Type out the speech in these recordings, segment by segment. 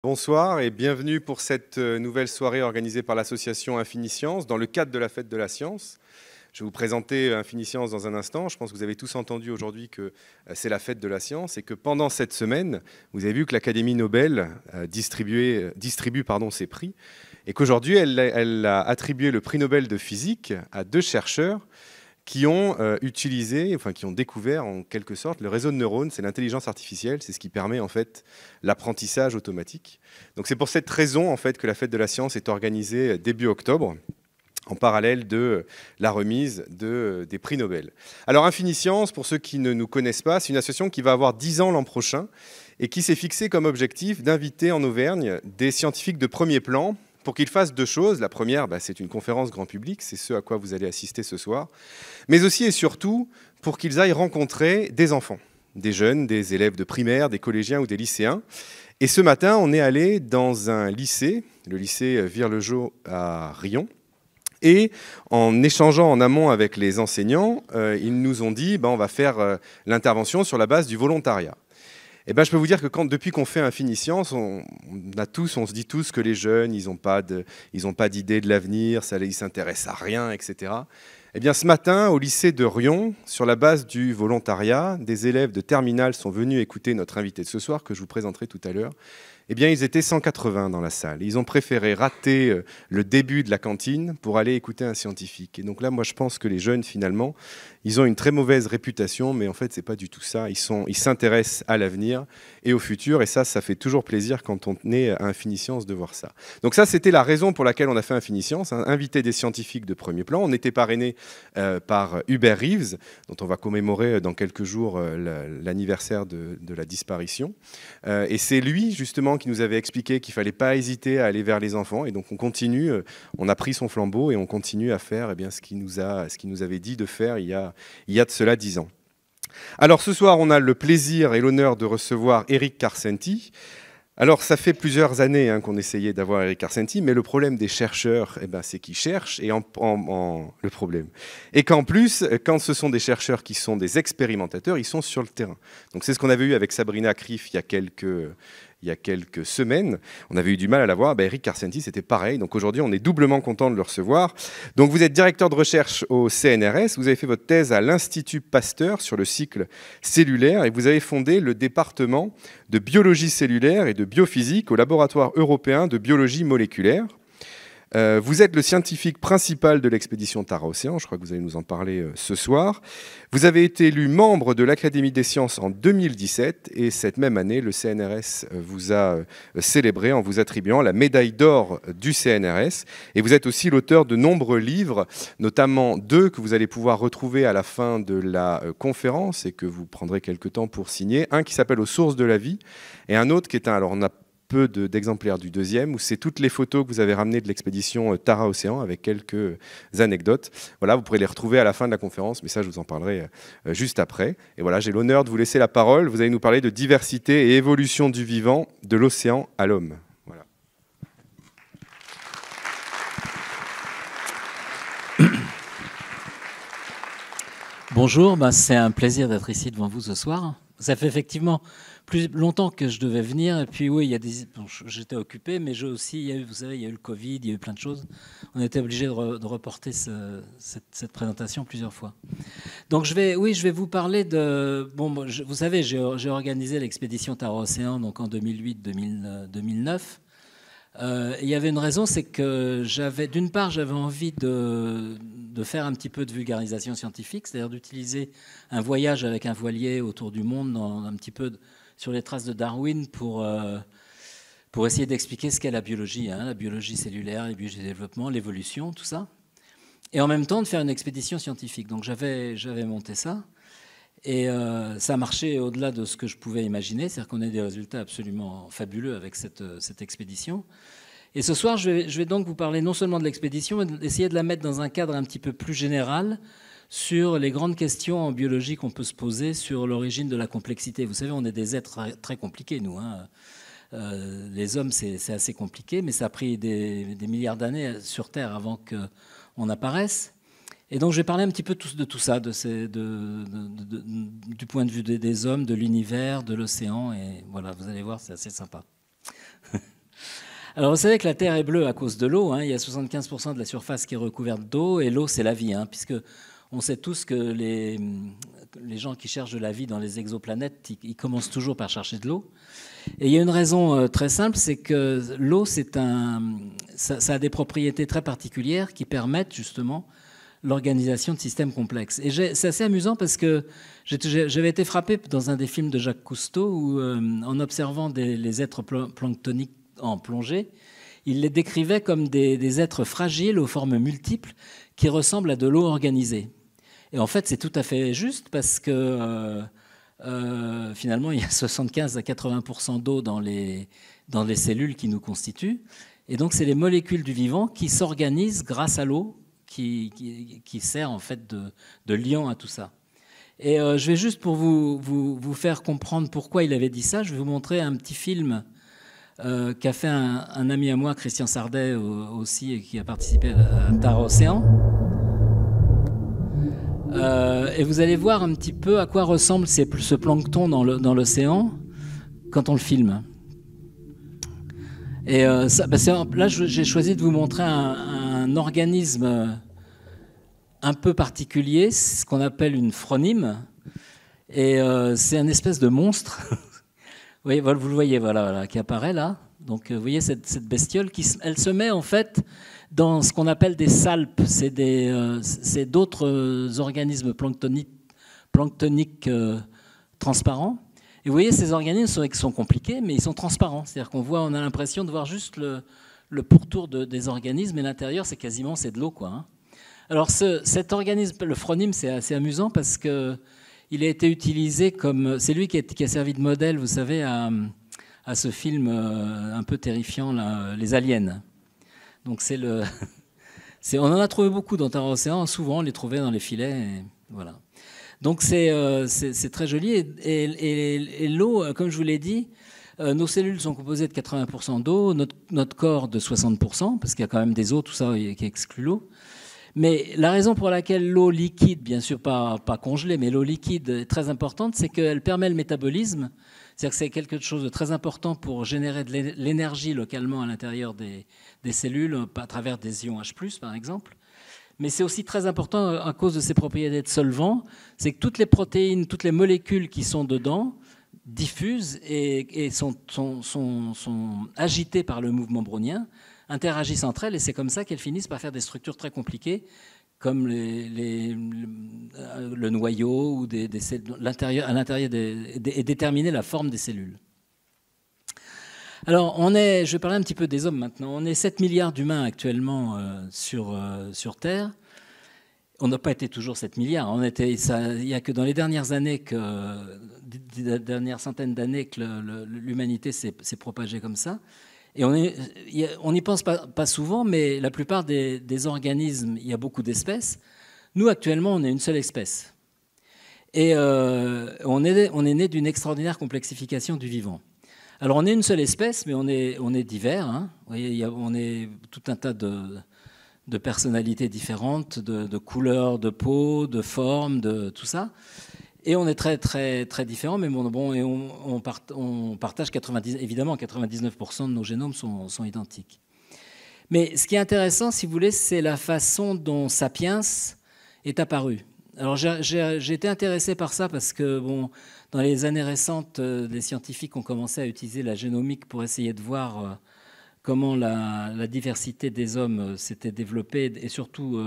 Bonsoir et bienvenue pour cette nouvelle soirée organisée par l'association Infiniscience dans le cadre de la Fête de la Science. Je vais vous présenter Infiniscience dans un instant. Je pense que vous avez tous entendu aujourd'hui que c'est la Fête de la Science et que pendant cette semaine, vous avez vu que l'Académie Nobel distribue ses prix et qu'aujourd'hui, elle a attribué le prix Nobel de physique à deux chercheurs qui ont qui ont découvert en quelque sorte le réseau de neurones, c'est l'intelligence artificielle, c'est ce qui permet en fait l'apprentissage automatique. Donc c'est pour cette raison en fait que la Fête de la Science est organisée début octobre, en parallèle de la remise des prix Nobel. Alors Infiniscience, pour ceux qui ne nous connaissent pas, c'est une association qui va avoir 10 ans l'an prochain et qui s'est fixé comme objectif d'inviter en Auvergne des scientifiques de premier plan pour qu'ils fassent deux choses. La première, c'est une conférence grand public, c'est ce à quoi vous allez assister ce soir, mais aussi et surtout pour qu'ils aillent rencontrer des enfants, des jeunes, des élèves de primaire, des collégiens ou des lycéens. Et ce matin, on est allé dans un lycée, le lycée Vire-le-Jeau à Riom, et en échangeant en amont avec les enseignants, ils nous ont dit on va faire l'intervention sur la base du volontariat. Eh ben, je peux vous dire que depuis qu'on fait Infiniscience, on se dit tous que les jeunes, ils n'ont pas d'idée de l'avenir, ils ne s'intéressent à rien, etc. Eh bien, ce matin, au lycée de Riom, sur la base du volontariat, des élèves de terminale sont venus écouter notre invité de ce soir, que je vous présenterai tout à l'heure. Eh bien, ils étaient 180 dans la salle. Ils ont préféré rater le début de la cantine pour aller écouter un scientifique. Et donc là, moi, je pense que les jeunes, finalement, ils ont une très mauvaise réputation, mais en fait, c'est pas du tout ça. Ils s'intéressent à l'avenir et au futur, et ça fait toujours plaisir quand on est à Infiniscience de voir ça. Donc ça, c'était la raison pour laquelle on a fait Infiniscience, inviter des scientifiques de premier plan. On était parrainé par Hubert Reeves, dont on va commémorer dans quelques jours l'anniversaire de la disparition. Et c'est lui, justement, qui nous avait expliqué qu'il ne fallait pas hésiter à aller vers les enfants. Et donc on continue, on a pris son flambeau et on continue à faire ce qu'il nous avait dit de faire il y a de cela 10 ans. Alors ce soir, on a le plaisir et l'honneur de recevoir Éric Karsenty. Alors, ça fait plusieurs années qu'on essayait d'avoir Éric Karsenty, mais le problème des chercheurs, c'est qu'ils cherchent, et le problème. Et qu'en plus, quand ce sont des chercheurs qui sont des expérimentateurs, ils sont sur le terrain. Donc c'est ce qu'on avait eu avec Sabrina Krief il y a quelques semaines. On avait eu du mal à la voir. Éric Karsenty, c'était pareil. Donc aujourd'hui, on est doublement content de le recevoir. Donc vous êtes directeur de recherche au CNRS. Vous avez fait votre thèse à l'Institut Pasteur sur le cycle cellulaire et vous avez fondé le département de biologie cellulaire et de biophysique au laboratoire européen de biologie moléculaire. Vous êtes le scientifique principal de l'expédition Tara-Océan, je crois que vous allez nous en parler ce soir. Vous avez été élu membre de l'Académie des sciences en 2017 et cette même année, le CNRS vous a célébré en vous attribuant la médaille d'or du CNRS. Et vous êtes aussi l'auteur de nombreux livres, notamment 2 que vous allez pouvoir retrouver à la fin de la conférence et que vous prendrez quelques temps pour signer. Un qui s'appelle « Aux sources de la vie » et un autre qui est alors on a peu d'exemplaires du deuxième, où c'est toutes les photos que vous avez ramenées de l'expédition Tara-Océan avec quelques anecdotes. Voilà, vous pourrez les retrouver à la fin de la conférence, mais ça, je vous en parlerai juste après. Et voilà, j'ai l'honneur de vous laisser la parole. Vous allez nous parler de diversité et évolution du vivant, de l'océan à l'homme. Voilà. Bonjour, c'est un plaisir d'être ici devant vous ce soir. Ça fait effectivement plus longtemps que je devais venir. Et puis oui, j'étais occupé, mais vous savez, il y a eu le Covid, il y a eu plein de choses. On a été obligé de reporter cette présentation plusieurs fois. Donc je vais vous parler de... vous savez, j'ai organisé l'expédition Tara-Océan donc en 2008-2009. Il y avait une raison, c'est que d'une part, j'avais envie de faire un petit peu de vulgarisation scientifique, c'est-à-dire d'utiliser un voyage avec un voilier autour du monde, un petit peu sur les traces de Darwin pour essayer d'expliquer ce qu'est la biologie cellulaire, la biologie du développement, l'évolution, tout ça. Et en même temps, de faire une expédition scientifique. Donc j'avais monté ça. Et ça a marché au-delà de ce que je pouvais imaginer, c'est-à-dire qu'on a des résultats absolument fabuleux avec cette expédition. Et ce soir, je vais donc vous parler non seulement de l'expédition, mais d'essayer de la mettre dans un cadre un petit peu plus général sur les grandes questions en biologie qu'on peut se poser sur l'origine de la complexité. Vous savez, on est des êtres très compliqués, nous. Les hommes, c'est assez compliqué, mais ça a pris des milliards d'années sur Terre avant qu'on apparaisse. Et donc, je vais parler un petit peu de tout ça, du point de vue des hommes, de l'univers, de l'océan. Et voilà, vous allez voir, c'est assez sympa. Alors, vous savez que la Terre est bleue à cause de l'eau. Hein. Il y a 75% de la surface qui est recouverte d'eau, et l'eau, c'est la vie, hein, puisque on sait tous que les gens qui cherchent de la vie dans les exoplanètes, ils commencent toujours par chercher de l'eau. Et il y a une raison très simple, c'est que l'eau, ça a des propriétés très particulières qui permettent justement l'organisation de systèmes complexes. Et c'est assez amusant parce que j'avais été frappé dans un des films de Jacques Cousteau où, en observant les êtres planctoniques en plongée, il les décrivait comme des êtres fragiles aux formes multiples qui ressemblent à de l'eau organisée. Et en fait, c'est tout à fait juste parce que finalement, il y a 75 à 80% d'eau dans les cellules qui nous constituent. Et donc, c'est les molécules du vivant qui s'organisent grâce à l'eau qui sert en fait de liant à tout ça. Et je vais juste pour vous faire comprendre pourquoi il avait dit ça, je vais vous montrer un petit film qu'a fait un ami à moi, Christian Sardet aussi, et qui a participé à Tara Océan. Et vous allez voir un petit peu à quoi ressemble ce plancton dans l'océan quand on le filme. Et là, j'ai choisi de vous montrer un organisme un peu particulier, ce qu'on appelle une phronime. Et c'est une espèce de monstre. Vous le voyez, voilà, qui apparaît là. Donc, vous voyez cette bestiole, elle se met en fait dans ce qu'on appelle des salpes. C'est d'autres organismes planctoniques transparents. Et vous voyez, ces organismes sont compliqués, mais ils sont transparents. C'est-à-dire on a l'impression de voir juste le pourtour des organismes, et l'intérieur, c'est de l'eau, quoi. Hein. Alors, cet organisme, le phronime, c'est assez amusant parce que il a été utilisé comme... C'est lui qui a servi de modèle, vous savez, à ce film un peu terrifiant, là, Les Aliens. Donc on en a trouvé beaucoup dans Tara Océan. Souvent, on les trouvait dans les filets. Et voilà. Donc c'est très joli. Et l'eau, comme je vous l'ai dit, nos cellules sont composées de 80% d'eau, notre corps de 60%, parce qu'il y a quand même des eaux, tout ça qui exclut l'eau. Mais la raison pour laquelle l'eau liquide, bien sûr pas congelée, mais l'eau liquide est très importante, c'est qu'elle permet le métabolisme. C'est-à-dire que c'est quelque chose de très important pour générer de l'énergie localement à l'intérieur des cellules, à travers des ions H+, par exemple. Mais c'est aussi très important à cause de ses propriétés de solvant, c'est que toutes les protéines, toutes les molécules qui sont dedans diffusent et sont agitées par le mouvement brownien, interagissent entre elles, et c'est comme ça qu'elles finissent par faire des structures très compliquées, comme le noyau ou à l'intérieur et déterminer la forme des cellules. Alors, je vais parler un petit peu des hommes maintenant. On est 7 milliards d'humains actuellement sur Terre. On n'a pas été toujours 7 milliards. Il n'y a que dans les dernières centaines d'années que l'humanité s'est propagée comme ça. Et on n'y pense pas souvent, mais la plupart des organismes, il y a beaucoup d'espèces. Nous, actuellement, on est une seule espèce. Et on est né d'une extraordinaire complexification du vivant. Alors, on est une seule espèce, mais on est divers. Hein. Vous voyez, on est tout un tas de personnalités différentes, de couleurs de peau, de formes, de tout ça. Et on est très, très, très différents, mais et on partage évidemment 99% de nos génomes sont identiques. Mais ce qui est intéressant, si vous voulez, c'est la façon dont Sapiens est apparu. Alors j'ai été intéressé par ça parce que dans les années récentes, des scientifiques ont commencé à utiliser la génomique pour essayer de voir comment la diversité des hommes s'était développée, et surtout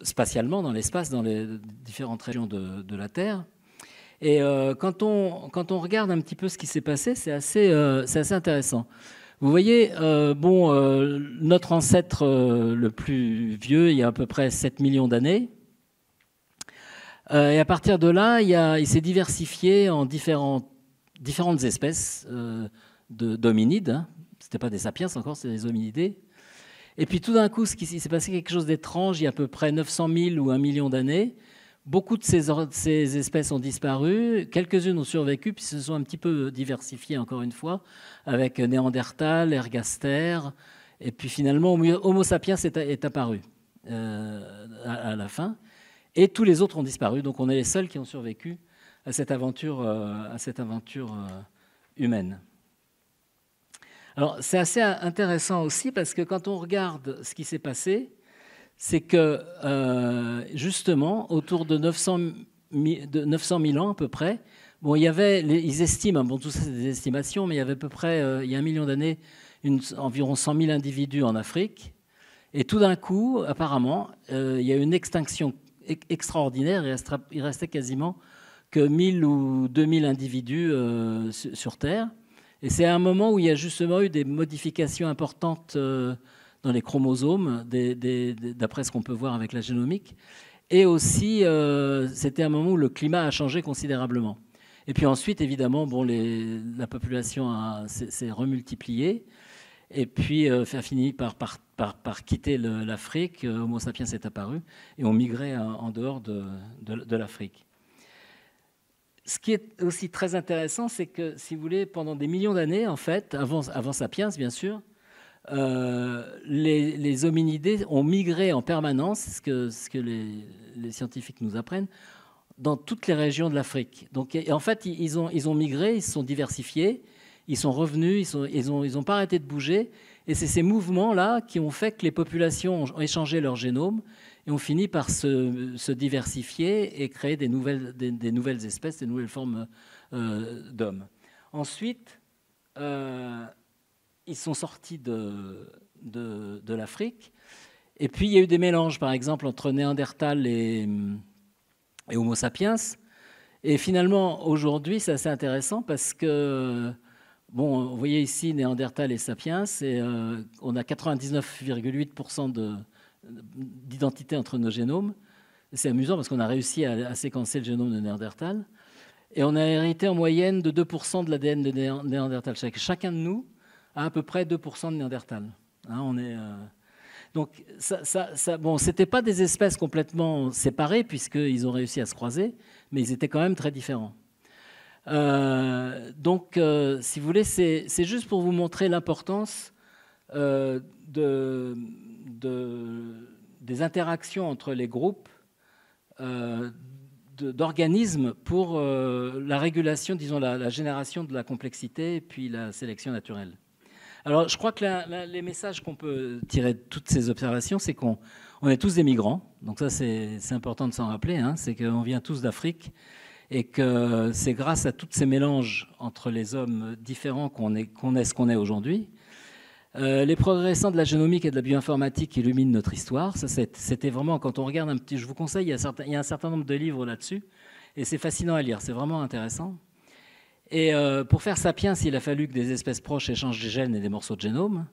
spatialement dans l'espace, dans les différentes régions de la Terre. Et quand on regarde un petit peu ce qui s'est passé, c'est assez intéressant. Vous voyez, notre ancêtre le plus vieux, il y a à peu près 7 millions d'années. Et à partir de là, il s'est diversifié en différentes espèces d'hominides. Hein. Ce n'étaient pas des sapiens encore, c'était des hominidés. Et puis tout d'un coup, il s'est passé quelque chose d'étrange, il y a à peu près 900 000 ou 1 million d'années. Beaucoup de ces espèces ont disparu, quelques-unes ont survécu, puis se sont un petit peu diversifiées encore une fois, avec Néandertal, Ergaster, et puis finalement Homo sapiens est apparu à la fin, et tous les autres ont disparu, donc on est les seuls qui ont survécu à cette aventure humaine. Alors, c'est assez intéressant aussi parce que quand on regarde ce qui s'est passé, c'est que justement, autour de 900 000 ans à peu près, bon, il y avait, ils estiment, bon, tout ça c'est des estimations, mais il y avait à peu près, il y a 1 million d'années, environ 100 000 individus en Afrique. Et tout d'un coup, apparemment, il y a eu une extinction extraordinaire. Il restait quasiment que 1000 ou 2000 individus sur Terre. Et c'est à un moment où il y a justement eu des modifications importantes dans les chromosomes, d'après ce qu'on peut voir avec la génomique. Et aussi, c'était un moment où le climat a changé considérablement. Et puis ensuite, évidemment, bon, la population s'est remultipliée. Et puis, a fini par quitter l'Afrique. Homo sapiens est apparu et ont migré en dehors de l'Afrique. Ce qui est aussi très intéressant, c'est que, si vous voulez, pendant des millions d'années, en fait, avant Sapiens, bien sûr, les hominidés ont migré en permanence, ce que les scientifiques nous apprennent, dans toutes les régions de l'Afrique. Donc, en fait, ils ont migré, ils se sont diversifiés, ils sont revenus, ils n'ont pas arrêté de bouger. Et c'est ces mouvements-là qui ont fait que les populations ont échangé leur génome et ont fini par se diversifier et créer des nouvelles espèces, des nouvelles formes d'hommes. Ensuite, ils sont sortis de l'Afrique. Et puis, il y a eu des mélanges, par exemple, entre Néandertal et Homo sapiens. Et finalement, aujourd'hui, c'est assez intéressant parce que, bon, vous voyez ici Néandertal et Sapiens, et on a 99,8% d'identité entre nos génomes. C'est amusant parce qu'on a réussi à séquencer le génome de Néandertal. Et on a hérité en moyenne de 2% de l'ADN de Néandertal. Chacun de nous a à peu près 2% de Néandertal. Hein, on est... Donc, bon, ce n'étaient pas des espèces complètement séparées, puisqu'ils ont réussi à se croiser, mais ils étaient quand même très différents. Donc, si vous voulez, c'est juste pour vous montrer l'importance des interactions entre les groupes d'organismes pour la régulation, disons, la génération de la complexité et puis la sélection naturelle. Alors, je crois que les messages qu'on peut tirer de toutes ces observations, c'est qu'on est tous des migrants. Donc ça, c'est important de s'en rappeler. Hein, c'est qu'on vient tous d'Afrique et que c'est grâce à tous ces mélanges entre les hommes différents qu'on est ce qu'on est aujourd'hui. Les progrès récents de la génomique et de la bioinformatique illuminent notre histoire. Ça, c'était vraiment, quand on regarde un petit... Je vous conseille, il y a un certain nombre de livres là-dessus. Et c'est fascinant à lire, c'est vraiment intéressant. Et pour faire Sapiens, il a fallu que des espèces proches échangent des gènes et des morceaux de génome.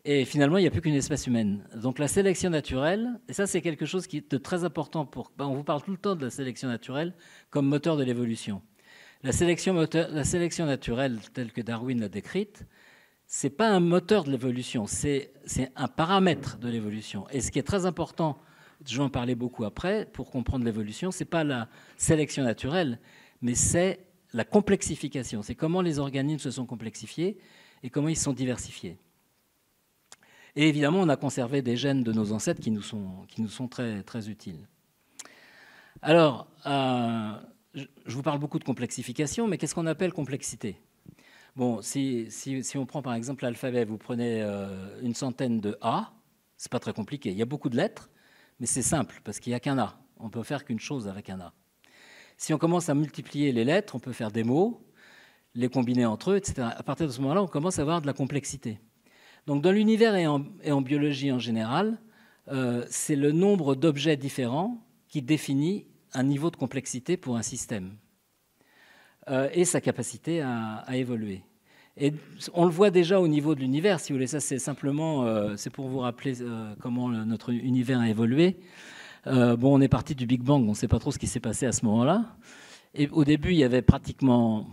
Et finalement, il n'y a plus qu'une espèce humaine. Donc la sélection naturelle, et ça c'est quelque chose qui est de très important. On vous parle tout le temps de la sélection naturelle comme moteur de l'évolution. La sélection naturelle, telle que Darwin l'a décrite, ce n'est pas un moteur de l'évolution, c'est un paramètre de l'évolution. Et ce qui est très important, je vais en parler beaucoup après, pour comprendre l'évolution, ce n'est pas la sélection naturelle, mais c'est la complexification. C'est comment les organismes se sont complexifiés et comment ils se sont diversifiés. Et évidemment, on a conservé des gènes de nos ancêtres qui nous sont très, très utiles. Alors, je vous parle beaucoup de complexification, mais qu'est-ce qu'on appelle complexité ? Bon, si on prend par exemple l'alphabet, vous prenez une centaine de A, c'est pas très compliqué. Il y a beaucoup de lettres, mais c'est simple parce qu'il n'y a qu'un A. On peut faire qu'une chose avec un A. Si on commence à multiplier les lettres, on peut faire des mots, les combiner entre eux, etc. À partir de ce moment-là, on commence à avoir de la complexité. Donc dans l'univers et en biologie en général, c'est le nombre d'objets différents qui définit un niveau de complexité pour un système et sa capacité à évoluer. Et on le voit déjà au niveau de l'univers, si vous voulez. Ça, c'est simplement, c'est pour vous rappeler comment notre univers a évolué. Bon, on est parti du Big Bang, on ne sait pas trop ce qui s'est passé à ce moment-là. Et au début, il y avait pratiquement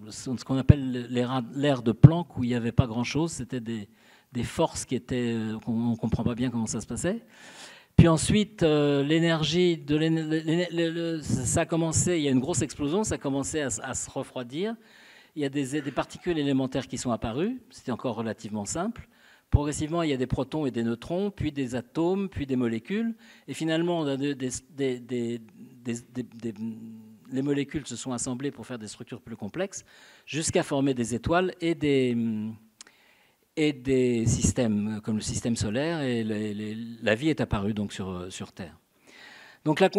ce qu'on appelle l'ère de Planck, où il n'y avait pas grand-chose. C'était des forces qui étaient... on ne comprend pas bien comment ça se passait. Puis ensuite, l'énergie, ça a commencé, il y a une grosse explosion, ça a commencé à se refroidir. Il y a des particules élémentaires qui sont apparues, c'était encore relativement simple. Progressivement, il y a des protons et des neutrons, puis des atomes, puis des molécules. Et finalement, on a les molécules se sont assemblées pour faire des structures plus complexes, jusqu'à former des étoiles et des systèmes comme le système solaire, et la vie est apparue donc sur Terre. Donc là,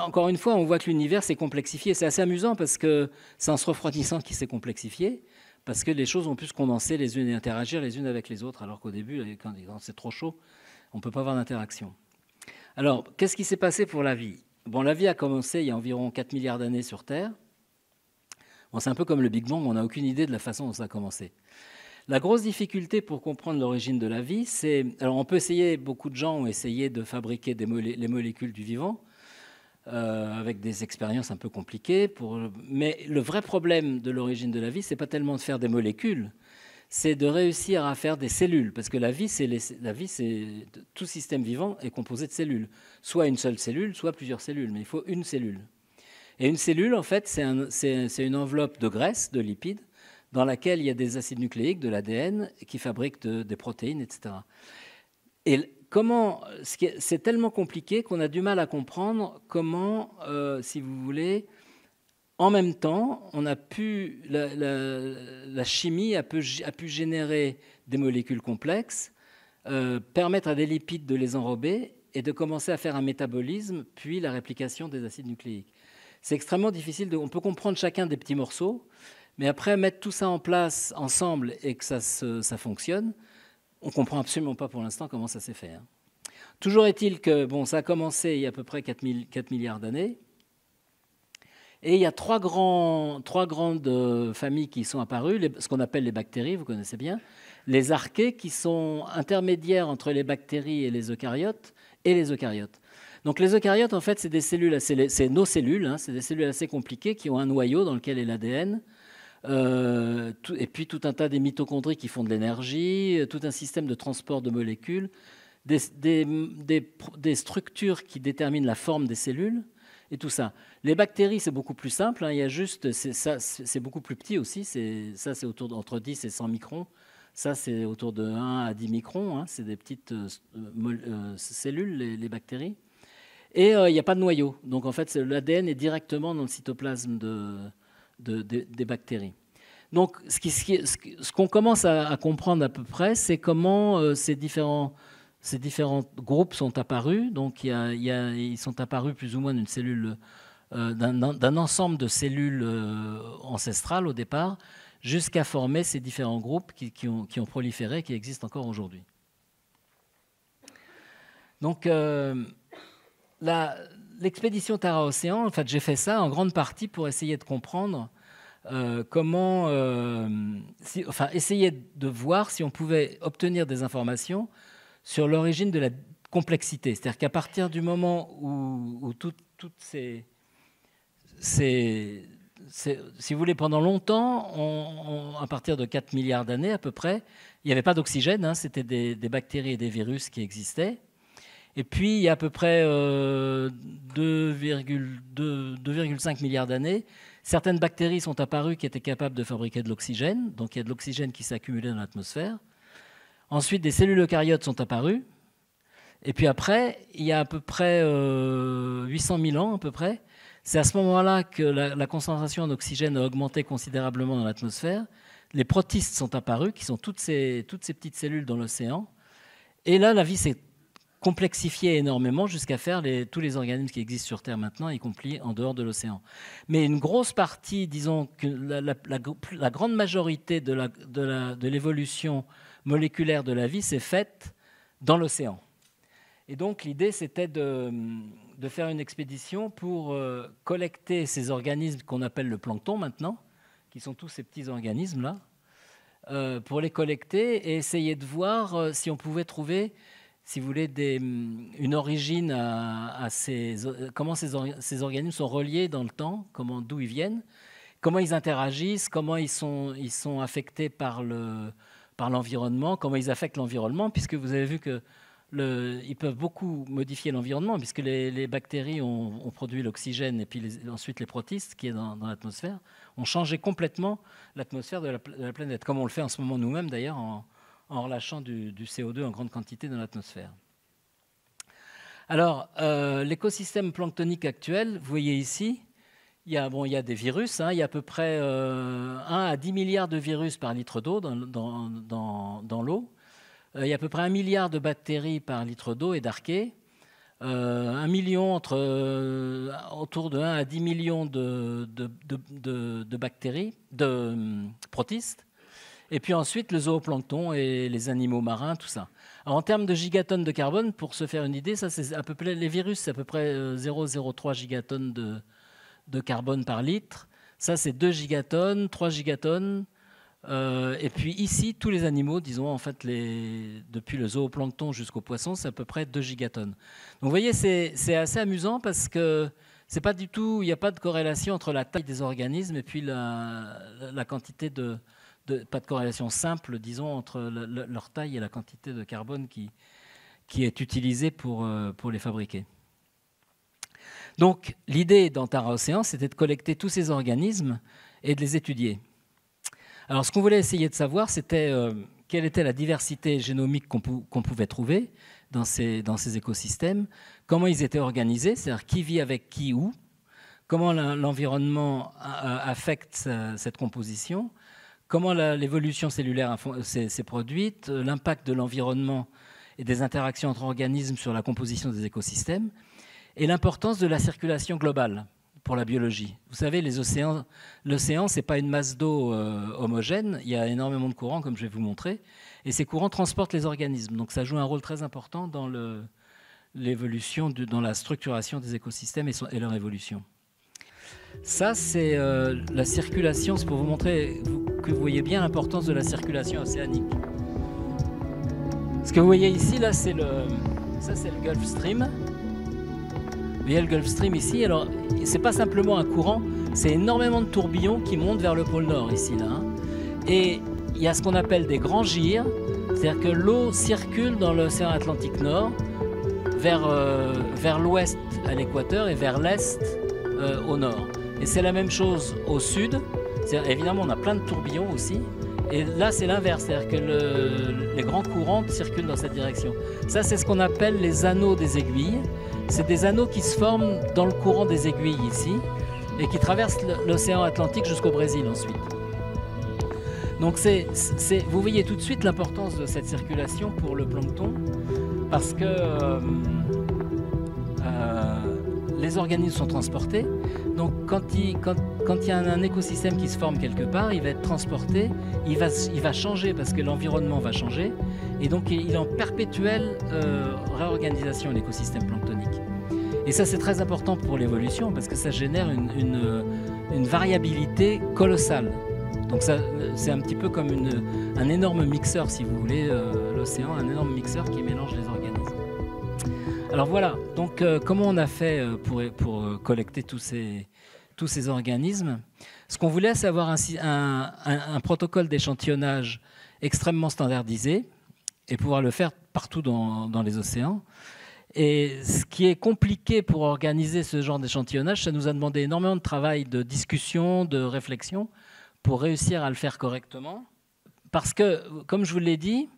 encore une fois, on voit que l'univers s'est complexifié. C'est assez amusant parce que c'est en se refroidissant qu'il s'est complexifié, parce que les choses ont pu se condenser les unes et interagir les unes avec les autres, alors qu'au début, quand c'est trop chaud, on ne peut pas avoir d'interaction. Alors, qu'est-ce qui s'est passé pour la vie? Bon, la vie a commencé il y a environ 4 milliards d'années sur Terre. Bon, c'est un peu comme le Big Bang, on n'a aucune idée de la façon dont ça a commencé. La grosse difficulté pour comprendre l'origine de la vie, c'est... Alors, on peut essayer, beaucoup de gens ont essayé de fabriquer les molécules du vivant, avec des expériences un peu compliquées. Mais le vrai problème de l'origine de la vie, ce n'est pas tellement de faire des molécules, c'est de réussir à faire des cellules. Parce que la vie, tout système vivant est composé de cellules. Soit une seule cellule, soit plusieurs cellules. Mais il faut une cellule. Et une cellule, en fait, c'est une enveloppe de graisse, de lipides, dans laquelle il y a des acides nucléiques, de l'ADN, qui fabriquent des protéines, etc. Et c'est tellement compliqué qu'on a du mal à comprendre comment, si vous voulez, en même temps, la chimie a pu générer des molécules complexes, permettre à des lipides de les enrober et de commencer à faire un métabolisme, puis la réplication des acides nucléiques. C'est extrêmement difficile. On peut comprendre chacun des petits morceaux, mais après, mettre tout ça en place ensemble et que ça fonctionne, on ne comprend absolument pas pour l'instant comment ça s'est fait. Toujours est-il que ça a commencé il y a à peu près 4 milliards d'années. Et il y a trois grandes familles qui sont apparues, ce qu'on appelle les bactéries, vous connaissez bien. Les archées, qui sont intermédiaires entre les bactéries et les eucaryotes, Donc les eucaryotes, en fait, c'est des cellules, c'est nos cellules, c'est des cellules assez compliquées qui ont un noyau dans lequel est l'ADN. Et puis tout un tas des mitochondries qui font de l'énergie, tout un système de transport de molécules, des structures qui déterminent la forme des cellules, et tout ça. Les bactéries, c'est beaucoup plus simple, il y a juste, c'est beaucoup plus petit aussi, ça c'est entre 10 et 100 microns, ça c'est autour de 1 à 10 microns, c'est des petites cellules, les bactéries, et il n'y a pas de noyau, donc en fait l'ADN est directement dans le cytoplasme des bactéries. Donc, ce qu'on commence à comprendre à peu près, c'est comment ces différents groupes sont apparus. Donc, ils sont apparus plus ou moins d'une cellule, d'un ensemble de cellules ancestrales au départ, jusqu'à former ces différents groupes qui ont proliféré, qui existent encore aujourd'hui. Donc, l'expédition Tara-Océan, en fait, j'ai fait ça en grande partie pour essayer de comprendre essayer de voir si on pouvait obtenir des informations sur l'origine de la complexité. C'est-à-dire qu'à partir du moment où toutes ces si vous voulez, pendant longtemps, à partir de 4 milliards d'années à peu près, il n'y avait pas d'oxygène, c'était des bactéries et des virus qui existaient. Et puis, il y a à peu près 2,5 milliards d'années, certaines bactéries sont apparues qui étaient capables de fabriquer de l'oxygène. Donc, il y a de l'oxygène qui s'est accumulé dans l'atmosphère. Ensuite, des cellules eucaryotes sont apparues. Et puis après, il y a à peu près 800 000 ans, à peu près. C'est à ce moment-là que la concentration en oxygène a augmenté considérablement dans l'atmosphère. Les protistes sont apparus, qui sont toutes ces petites cellules dans l'océan. Et là, la vie s'est complexifié énormément jusqu'à faire tous les organismes qui existent sur Terre maintenant, y compris en dehors de l'océan. Mais une grosse partie, disons que la grande majorité de l'évolution moléculaire de la vie s'est faite dans l'océan. Et donc l'idée, c'était de faire une expédition pour collecter ces organismes qu'on appelle le plancton maintenant, qui sont tous ces petits organismes-là, pour les collecter et essayer de voir si on pouvait trouver, si vous voulez, une origine comment ces organismes sont reliés dans le temps, d'où ils viennent, comment ils interagissent, comment ils sont affectés par l'environnement, comment ils affectent l'environnement, puisque vous avez vu qu'ils peuvent beaucoup modifier l'environnement, puisque les bactéries ont produit l'oxygène et puis ensuite les protistes qui est dans l'atmosphère, ont changé complètement l'atmosphère de la planète, comme on le fait en ce moment nous-mêmes d'ailleurs, en relâchant du CO2 en grande quantité dans l'atmosphère. Alors, l'écosystème planctonique actuel, vous voyez ici, il y a des virus, hein, il y a à peu près 1 à 10 milliards de virus par litre d'eau dans l'eau. Il y a à peu près 1 milliard de bactéries par litre d'eau et d'archées. 1 million, autour de 1 à 10 millions de bactéries, de protistes. Et puis ensuite, le zooplancton et les animaux marins, tout ça. Alors, en termes de gigatonnes de carbone, pour se faire une idée, ça, c'est à peu près, les virus, c'est à peu près 0,03 gigatonnes de carbone par litre. Ça, c'est 2 gigatonnes, 3 gigatonnes. Et puis ici, tous les animaux, disons, en fait, depuis le zooplancton jusqu'au poisson, c'est à peu près 2 gigatonnes. Donc vous voyez, c'est assez amusant parce que c'est pas du tout, il n'y a pas de corrélation entre la taille des organismes et puis la quantité pas de corrélation simple, disons, entre leur taille et la quantité de carbone qui est utilisée pour les fabriquer. Donc l'idée d'Antara Océan, c'était de collecter tous ces organismes et de les étudier. Alors ce qu'on voulait essayer de savoir, c'était quelle était la diversité génomique qu'on pouvait trouver dans ces écosystèmes, comment ils étaient organisés, c'est-à-dire qui vit avec qui où, comment l'environnement affecte cette composition, comment l'évolution cellulaire s'est produite, l'impact de l'environnement et des interactions entre organismes sur la composition des écosystèmes, et l'importance de la circulation globale pour la biologie. Vous savez, l'océan, ce n'est pas une masse d'eau homogène, il y a énormément de courants, comme je vais vous montrer, et ces courants transportent les organismes. Donc ça joue un rôle très important dans l'évolution, dans la structuration des écosystèmes et leur évolution. Ça, c'est la circulation, c'est pour vous montrer que vous voyez bien l'importance de la circulation océanique. Ce que vous voyez ici, là, ça c'est le Gulf Stream. Vous voyez le Gulf Stream ici, alors c'est pas simplement un courant, c'est énormément de tourbillons qui montent vers le pôle Nord ici, là. Hein. Et il y a ce qu'on appelle des grands gyres, c'est-à-dire que l'eau circule dans l'océan Atlantique Nord vers l'ouest à l'équateur et vers l'est au nord. Et c'est la même chose au sud, évidemment on a plein de tourbillons aussi, et là c'est l'inverse, c'est-à-dire que les grands courants circulent dans cette direction. Ça c'est ce qu'on appelle les anneaux des aiguilles. C'est des anneaux qui se forment dans le courant des aiguilles ici et qui traversent l'océan Atlantique jusqu'au Brésil ensuite. Donc vous voyez tout de suite l'importance de cette circulation pour le plancton parce que les organismes sont transportés. Donc quand il y a un écosystème qui se forme quelque part, il va être transporté, il va changer parce que l'environnement va changer. Et donc il est en perpétuelle réorganisation, l'écosystème planctonique. Et ça c'est très important pour l'évolution parce que ça génère une variabilité colossale. Donc c'est un petit peu comme un énorme mixeur, si vous voulez, l'océan, un énorme mixeur qui mélange les organismes. Alors voilà, donc comment on a fait pour collecter tous ces organismes? Ce qu'on voulait, c'est avoir un protocole d'échantillonnage extrêmement standardisé et pouvoir le faire partout dans les océans. Et ce qui est compliqué pour organiser ce genre d'échantillonnage, ça nous a demandé énormément de travail, de discussion, de réflexion, pour réussir à le faire correctement. Parce que, comme je vous l'ai dit,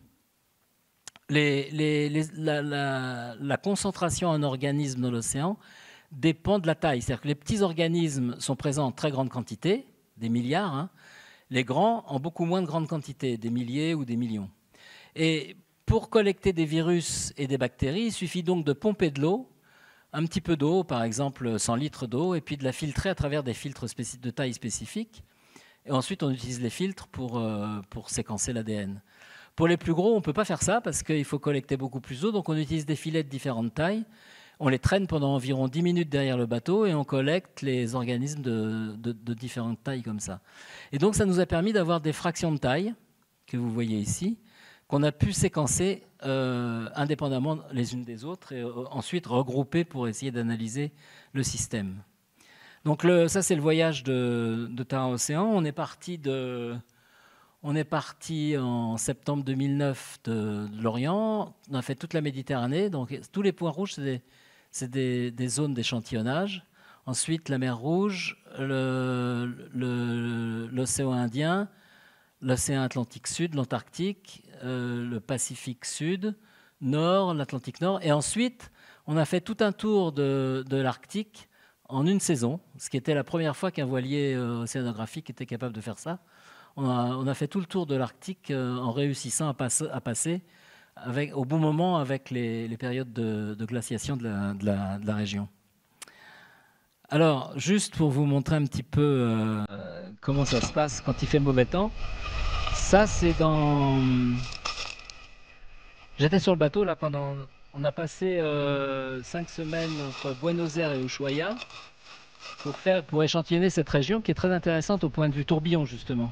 la concentration en organismes dans l'océan dépend de la taille. C'est-à-dire que les petits organismes sont présents en très grande quantité, des milliards, hein. Les grands en beaucoup moins de grande quantité, des milliers ou des millions. Et pour collecter des virus et des bactéries, il suffit donc de pomper de l'eau, un petit peu d'eau, par exemple 100 litres d'eau, et puis de la filtrer à travers des filtres de taille spécifique. Et ensuite, on utilise les filtres pour séquencer l'ADN. Pour les plus gros, on ne peut pas faire ça parce qu'il faut collecter beaucoup plus d'eau, donc on utilise des filets de différentes tailles. On les traîne pendant environ 10 minutes derrière le bateau et on collecte les organismes de différentes tailles comme ça. Et donc, ça nous a permis d'avoir des fractions de taille, que vous voyez ici, qu'on a pu séquencer indépendamment les unes des autres et ensuite regrouper pour essayer d'analyser le système. Donc ça, c'est le voyage de Tara Océan. On est parti en septembre 2009 de l'Orient. On a fait toute la Méditerranée. Donc tous les points rouges, c'est des zones d'échantillonnage. Ensuite, la mer Rouge, l'océan Indien, l'océan Atlantique Sud, l'Antarctique, le Pacifique Sud, Nord, l'Atlantique Nord. Et ensuite, on a fait tout un tour de l'Arctique en une saison, ce qui était la première fois qu'un voilier océanographique était capable de faire ça. On a fait tout le tour de l'Arctique en réussissant à passer au bon moment avec les périodes de glaciation de la région. Alors, juste pour vous montrer un petit peu comment ça se passe quand il fait mauvais temps, ça c'est dans... J'étais sur le bateau là pendant... On a passé 5 semaines entre Buenos Aires et Ushuaia pour échantillonner cette région qui est très intéressante au point de vue tourbillon justement.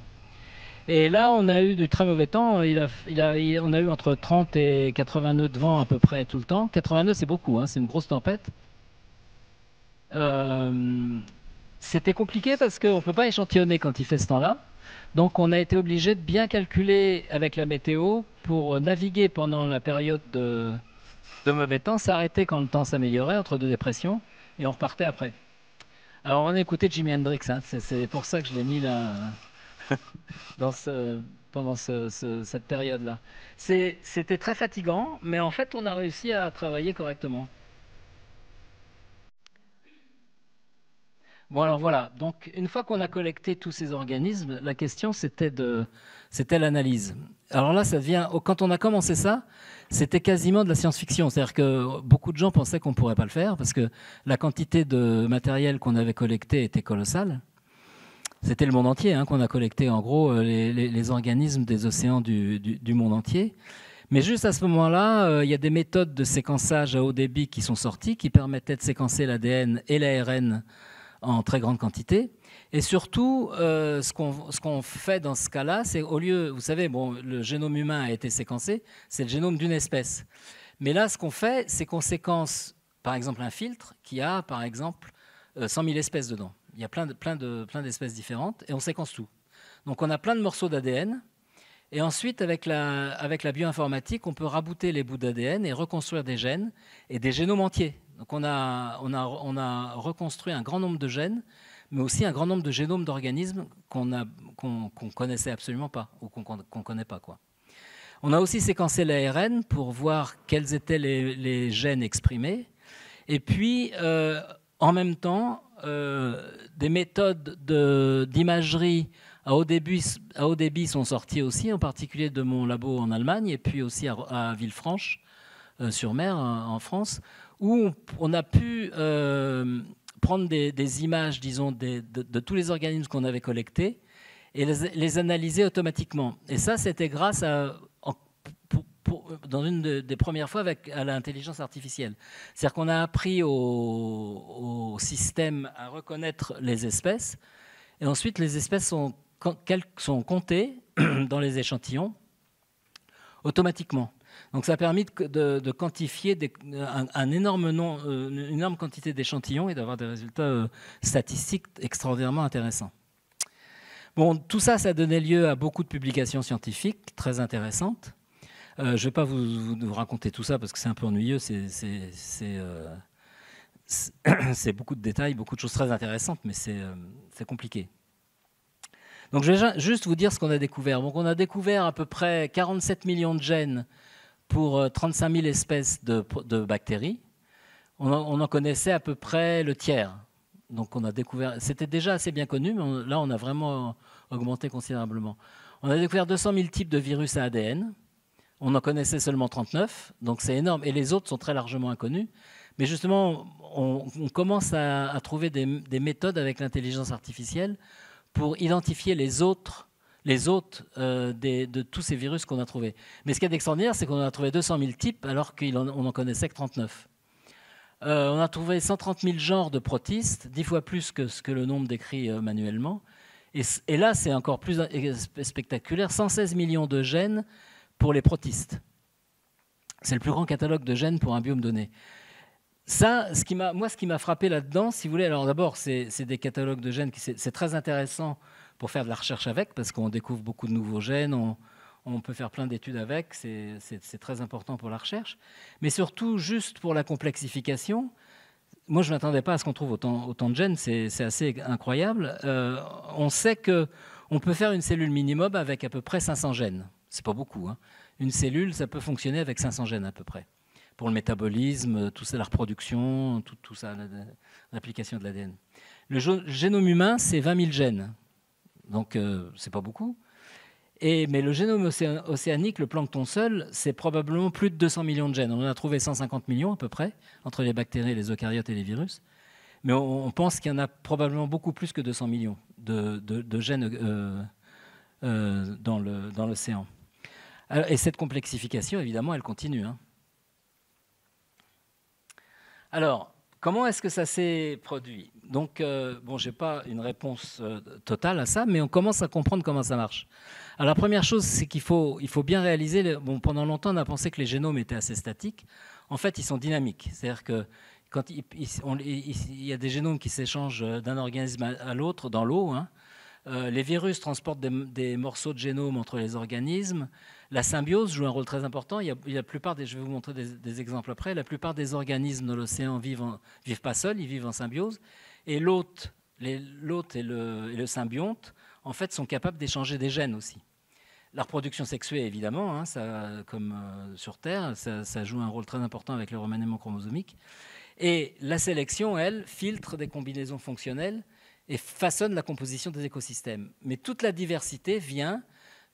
Et là, on a eu du très mauvais temps. On a eu entre 30 et 80 nœuds de vent à peu près tout le temps. 80 nœuds, c'est beaucoup, hein, c'est une grosse tempête. C'était compliqué parce qu'on ne peut pas échantillonner quand il fait ce temps-là. Donc, on a été obligé de bien calculer avec la météo pour naviguer pendant la période de mauvais temps, s'arrêter quand le temps s'améliorait entre deux dépressions et on repartait après. Alors, on a écouté Jimi Hendrix, hein, c'est pour ça que je l'ai mis là. Pendant cette période-là. C'était très fatigant, mais en fait, on a réussi à travailler correctement. Bon, alors voilà. Donc, une fois qu'on a collecté tous ces organismes, la question, c'était l'analyse. Alors là, quand on a commencé ça, c'était quasiment de la science-fiction. C'est-à-dire que beaucoup de gens pensaient qu'on ne pourrait pas le faire parce que la quantité de matériel qu'on avait collecté était colossale. C'était le monde entier qu'on a collecté, en gros, les organismes des océans du monde entier. Mais juste à ce moment-là, il y a des méthodes de séquençage à haut débit qui sont sorties, qui permettaient de séquencer l'ADN et l'ARN en très grande quantité. Et surtout, ce qu'on fait dans ce cas-là, c'est au lieu, vous savez, bon, le génome humain a été séquencé, c'est le génome d'une espèce. Mais là, ce qu'on fait, c'est qu'on séquence, par exemple, un filtre qui a, par exemple, 100 000 espèces dedans. Il y a plein d'espèces différentes et on séquence tout. Donc on a plein de morceaux d'ADN et ensuite avec la bioinformatique, on peut rabouter les bouts d'ADN et reconstruire des gènes et des génomes entiers. Donc on a reconstruit un grand nombre de gènes, mais aussi un grand nombre de génomes d'organismes qu'on connaissait absolument pas ou qu'on connaît pas quoi. On a aussi séquencé l'ARN pour voir quels étaient les gènes exprimés et puis en même temps des méthodes d'imagerie à haut débit sont sorties aussi, en particulier de mon labo en Allemagne et puis aussi à Villefranche-sur-Mer en France, où on a pu prendre des images, disons, de tous les organismes qu'on avait collectés et les analyser automatiquement. Et ça, c'était grâce à... dans une des premières fois à l'intelligence artificielle. C'est-à-dire qu'on a appris au système à reconnaître les espèces, et ensuite les espèces sont comptées dans les échantillons automatiquement. Donc ça a permis de quantifier une énorme quantité d'échantillons et d'avoir des résultats statistiques extraordinairement intéressants. Bon, tout ça, ça a donné lieu à beaucoup de publications scientifiques très intéressantes. Je ne vais pas vous raconter tout ça parce que c'est un peu ennuyeux, c'est beaucoup de détails, beaucoup de choses très intéressantes, mais c'est compliqué. Donc je vais juste vous dire ce qu'on a découvert. Donc on a découvert à peu près 47 millions de gènes pour 35 000 espèces de bactéries. On en connaissait à peu près le tiers. Donc on a découvert, c'était déjà assez bien connu, mais là on a vraiment augmenté considérablement. On a découvert 200 000 types de virus à ADN. On en connaissait seulement 39, donc c'est énorme. Et les autres sont très largement inconnus. Mais justement, on commence à trouver des méthodes avec l'intelligence artificielle pour identifier les hôtes de tous ces virus qu'on a trouvés. Mais ce qui est extraordinaire, c'est qu'on a trouvé 200 000 types alors qu'on n'en connaissait que 39. On a trouvé 130 000 genres de protistes, 10 fois plus que ce que le nombre décrit manuellement. Et là, c'est encore plus spectaculaire, 116 millions de gènes pour les protistes. C'est le plus grand catalogue de gènes pour un biome donné. Ça, ce qui m'a frappé là-dedans, si vous voulez, alors d'abord, c'est des catalogues de gènes, c'est très intéressant pour faire de la recherche avec, parce qu'on découvre beaucoup de nouveaux gènes, on peut faire plein d'études avec, c'est très important pour la recherche. Mais surtout, juste pour la complexification, moi, je ne m'attendais pas à ce qu'on trouve autant de gènes, c'est assez incroyable. On sait qu'on peut faire une cellule minimum avec à peu près 500 gènes. C'est pas beaucoup, hein. Une cellule, ça peut fonctionner avec 500 gènes à peu près. pour le métabolisme, tout ça, la reproduction, tout ça, l'application de l'ADN. Le génome humain, c'est 20 000 gènes, donc c'est pas beaucoup. Mais le génome océanique, le plancton seul, c'est probablement plus de 200 millions de gènes. On en a trouvé 150 millions à peu près, entre les bactéries, les eucaryotes et les virus. Mais on pense qu'il y en a probablement beaucoup plus que 200 millions de gènes dans l'océan. Et cette complexification, évidemment, elle continue. Hein. Alors, comment est-ce que ça s'est produit? Donc, bon, je n'ai pas une réponse totale à ça, mais on commence à comprendre comment ça marche. Alors, la première chose, c'est qu'il faut bien réaliser, bon, pendant longtemps, on a pensé que les génomes étaient assez statiques. En fait, ils sont dynamiques. C'est-à-dire que quand il y a des génomes qui s'échangent d'un organisme à l'autre dans l'eau, hein. Les virus transportent des morceaux de génome entre les organismes. La symbiose joue un rôle très important. Je vais vous montrer des exemples après. La plupart des organismes de l'océan vivent pas seuls, ils vivent en symbiose. Et l'hôte et le symbionte, en fait, sont capables d'échanger des gènes aussi. La reproduction sexuée, évidemment, hein, comme sur Terre, ça joue un rôle très important avec le remaniement chromosomique. Et la sélection, elle, filtre des combinaisons fonctionnelles et façonne la composition des écosystèmes. Mais toute la diversité vient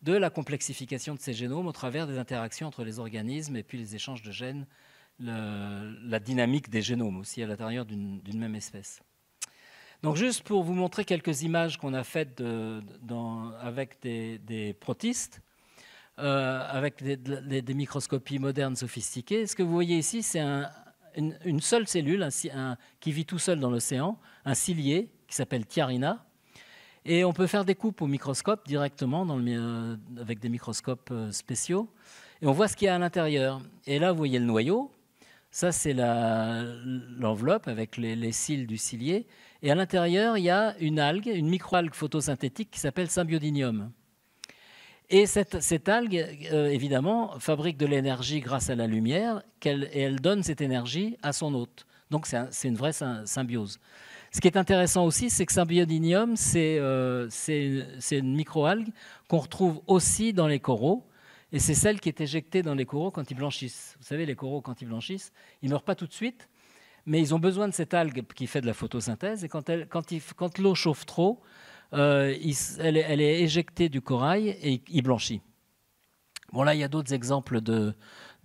de la complexification de ces génomes au travers des interactions entre les organismes et puis les échanges de gènes, la dynamique des génomes aussi à l'intérieur d'une même espèce. Donc juste pour vous montrer quelques images qu'on a faites avec des protistes, avec des microscopies modernes sophistiquées. Ce que vous voyez ici, c'est une seule cellule qui vit tout seul dans l'océan, un cilié qui s'appelle Tiarina. Et on peut faire des coupes au microscope directement avec des microscopes spéciaux. Et on voit ce qu'il y a à l'intérieur. Et là, vous voyez le noyau. Ça, c'est l'enveloppe avec les cils du cilié. Et à l'intérieur, il y a une microalgue photosynthétique qui s'appelle Symbiodinium. Et cette algue, évidemment, fabrique de l'énergie grâce à la lumière et elle donne cette énergie à son hôte. Donc, c'est une vraie symbiose. Ce qui est intéressant aussi, c'est que Symbiodinium, c'est une microalgue qu'on retrouve aussi dans les coraux. Et c'est celle qui est éjectée dans les coraux quand ils blanchissent. Vous savez, les coraux, quand ils blanchissent, ils ne meurent pas tout de suite, mais ils ont besoin de cette algue qui fait de la photosynthèse. Et quand l'eau chauffe trop, elle est éjectée du corail et il blanchit. Bon, là, il y a d'autres exemples de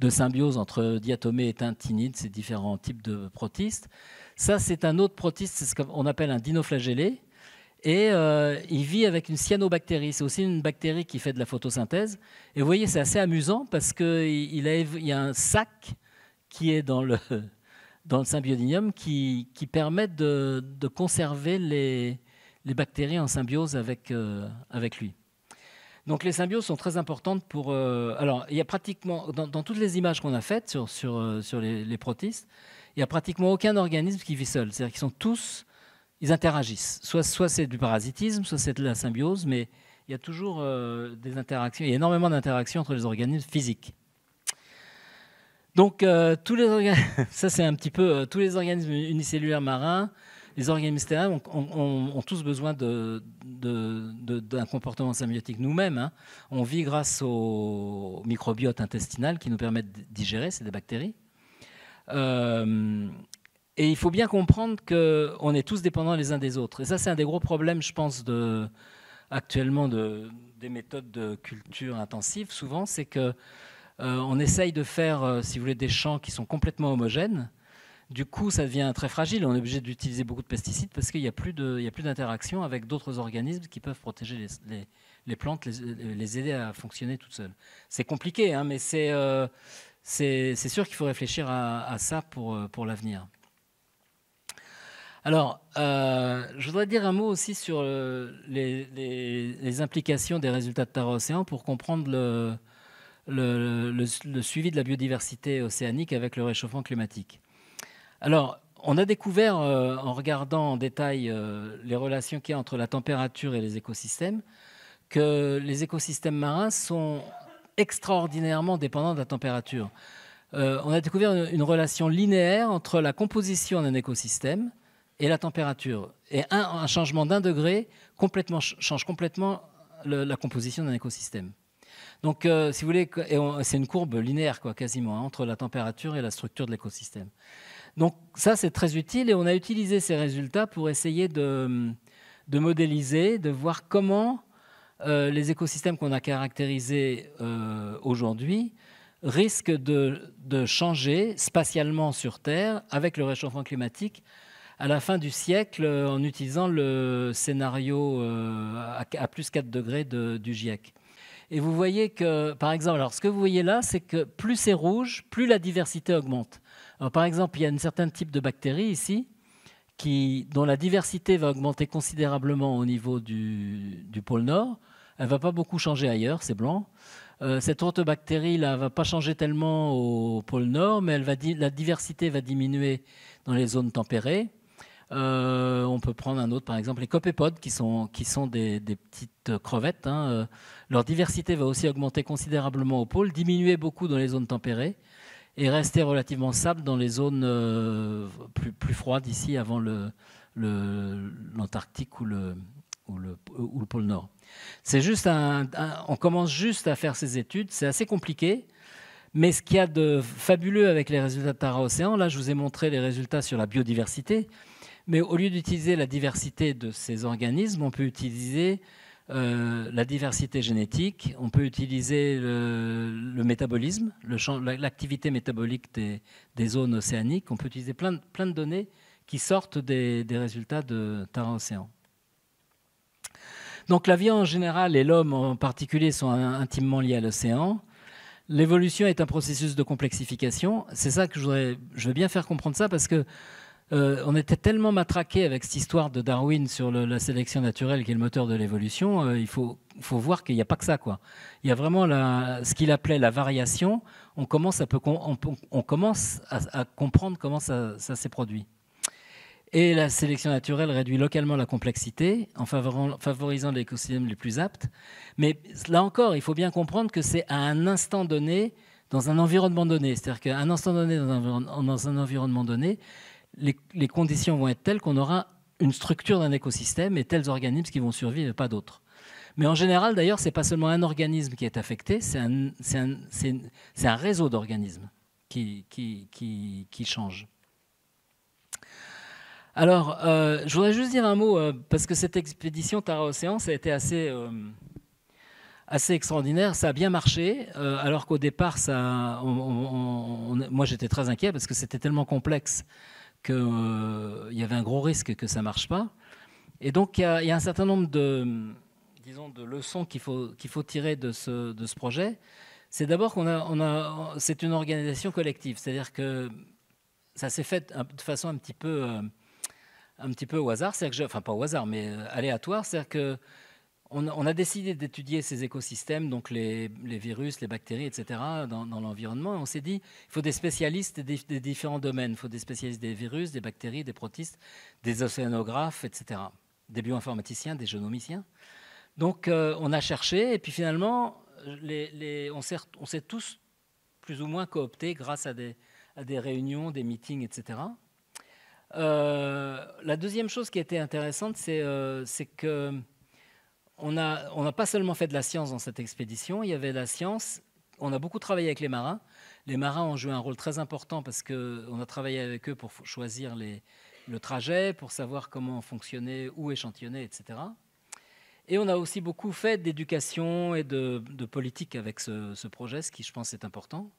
symbiose entre diatomées et tintinides, ces différents types de protistes. Ça, c'est un autre protiste, c'est ce qu'on appelle un dinoflagellé. Et il vit avec une cyanobactérie. C'est aussi une bactérie qui fait de la photosynthèse. Et vous voyez, c'est assez amusant parce qu'il y a un sac qui est dans le symbiodinium qui permet de conserver les bactéries en symbiose avec lui. Donc les symbioses sont très importantes pour... alors, il y a pratiquement, dans toutes les images qu'on a faites sur les protistes, il n'y a pratiquement aucun organisme qui vit seul. C'est-à-dire qu'ils sont tous... Ils interagissent. Soit c'est du parasitisme, soit c'est de la symbiose, mais il y a toujours des interactions. Il y a énormément d'interactions entre les organismes physiques. Donc, ça c'est un petit peu tous les organismes unicellulaires marins, les organismes terrestres ont tous besoin d'un comportement symbiotique nous-mêmes. Hein. On vit grâce au microbiote intestinal qui nous permet de digérer, c'est des bactéries. Et il faut bien comprendre qu'on est tous dépendants les uns des autres. Et ça, c'est un des gros problèmes, je pense, actuellement des méthodes de culture intensive. Souvent, c'est qu'on essaye de faire, si vous voulez, des champs qui sont complètement homogènes. Du coup, ça devient très fragile. On est obligé d'utiliser beaucoup de pesticides parce qu'il n'y a plus d'interaction avec d'autres organismes qui peuvent protéger les plantes, les aider à fonctionner toutes seules. C'est compliqué, hein, mais c'est sûr qu'il faut réfléchir à ça pour l'avenir. Alors, je voudrais dire un mot aussi sur les implications des résultats de Terre Océan pour comprendre le suivi de la biodiversité océanique avec le réchauffement climatique. Alors, on a découvert, en regardant en détail les relations qu'il y a entre la température et les écosystèmes, que les écosystèmes marins sont extraordinairement dépendants de la température. On a découvert une relation linéaire entre la composition d'un écosystème et la température. Et un changement d'1 degré change complètement la composition d'un écosystème. Donc, si vous voulez, c'est une courbe linéaire, quoi, quasiment, hein, entre la température et la structure de l'écosystème. Donc, ça, c'est très utile et on a utilisé ces résultats pour essayer de modéliser, de voir comment les écosystèmes qu'on a caractérisés aujourd'hui risquent de changer spatialement sur Terre avec le réchauffement climatique à la fin du siècle en utilisant le scénario à plus 4 degrés du GIEC. Et vous voyez que, par exemple, alors ce que vous voyez là, c'est que plus c'est rouge, plus la diversité augmente. Alors, par exemple, il y a un certain type de bactéries ici dont la diversité va augmenter considérablement au niveau du pôle Nord. Elle ne va pas beaucoup changer ailleurs, c'est blanc. Cette autre bactérie-là ne va pas changer tellement au pôle Nord, mais la diversité va diminuer dans les zones tempérées. On peut prendre un autre, par exemple, les copépodes, qui sont des petites crevettes. Hein. Leur diversité va aussi augmenter considérablement au pôle, diminuer beaucoup dans les zones tempérées et rester relativement stable dans les zones plus froides ici, avant l'Antarctique ou le pôle Nord. C'est juste on commence juste à faire ces études, c'est assez compliqué. Mais ce qu'il y a de fabuleux avec les résultats de Tara Océan, là je vous ai montré les résultats sur la biodiversité, mais au lieu d'utiliser la diversité de ces organismes, on peut utiliser la diversité génétique, on peut utiliser le métabolisme, l'activité métabolique des zones océaniques, on peut utiliser plein de données qui sortent des résultats de Tara Océan. Donc la vie en général et l'homme en particulier sont intimement liés à l'océan. L'évolution est un processus de complexification. C'est ça que je veux bien faire comprendre ça, parce que on était tellement matraqué avec cette histoire de Darwin sur la sélection naturelle qui est le moteur de l'évolution. Il faut voir qu'il n'y a pas que ça, quoi. Il y a vraiment ce qu'il appelait la variation. On commence à comprendre comment ça s'est produit. Et la sélection naturelle réduit localement la complexité en favorisant les écosystèmes les plus aptes. Mais là encore, il faut bien comprendre que c'est à un instant donné, dans un environnement donné. C'est-à-dire qu'à un instant donné, dans un environnement donné, les conditions vont être telles qu'on aura une structure d'un écosystème et tels organismes qui vont survivre et pas d'autres. Mais en général, d'ailleurs, ce n'est pas seulement un organisme qui est affecté, c'est un réseau d'organismes qui change. Alors, je voudrais juste dire un mot, parce que cette expédition Tara Océan, ça a été assez extraordinaire. Ça a bien marché, alors qu'au départ, moi j'étais très inquiet parce que c'était tellement complexe qu'il y avait un gros risque que ça ne marche pas. Et donc, il y a un certain nombre de leçons qu'il faut tirer de ce projet. C'est d'abord c'est une organisation collective, c'est-à-dire que ça s'est fait de façon un petit peu au hasard, enfin pas au hasard, mais aléatoire. C'est-à-dire qu'on a décidé d'étudier ces écosystèmes, donc les virus, les bactéries, etc., dans l'environnement. Et on s'est dit, il faut des spécialistes des différents domaines. Il faut des spécialistes des virus, des bactéries, des protistes, des océanographes, etc., des bioinformaticiens, des génomiciens. Donc on a cherché, et puis finalement, on s'est tous plus ou moins cooptés grâce à des réunions, des meetings, etc. La deuxième chose qui était intéressante, c'est que on n'a pas seulement fait de la science dans cette expédition, il y avait la science, on a beaucoup travaillé avec les marins. Les marins ont joué un rôle très important parce qu'on a travaillé avec eux pour choisir le trajet, pour savoir comment fonctionner, où échantillonner, etc. Et on a aussi beaucoup fait d'éducation et de politique avec ce projet, ce qui, je pense, est important.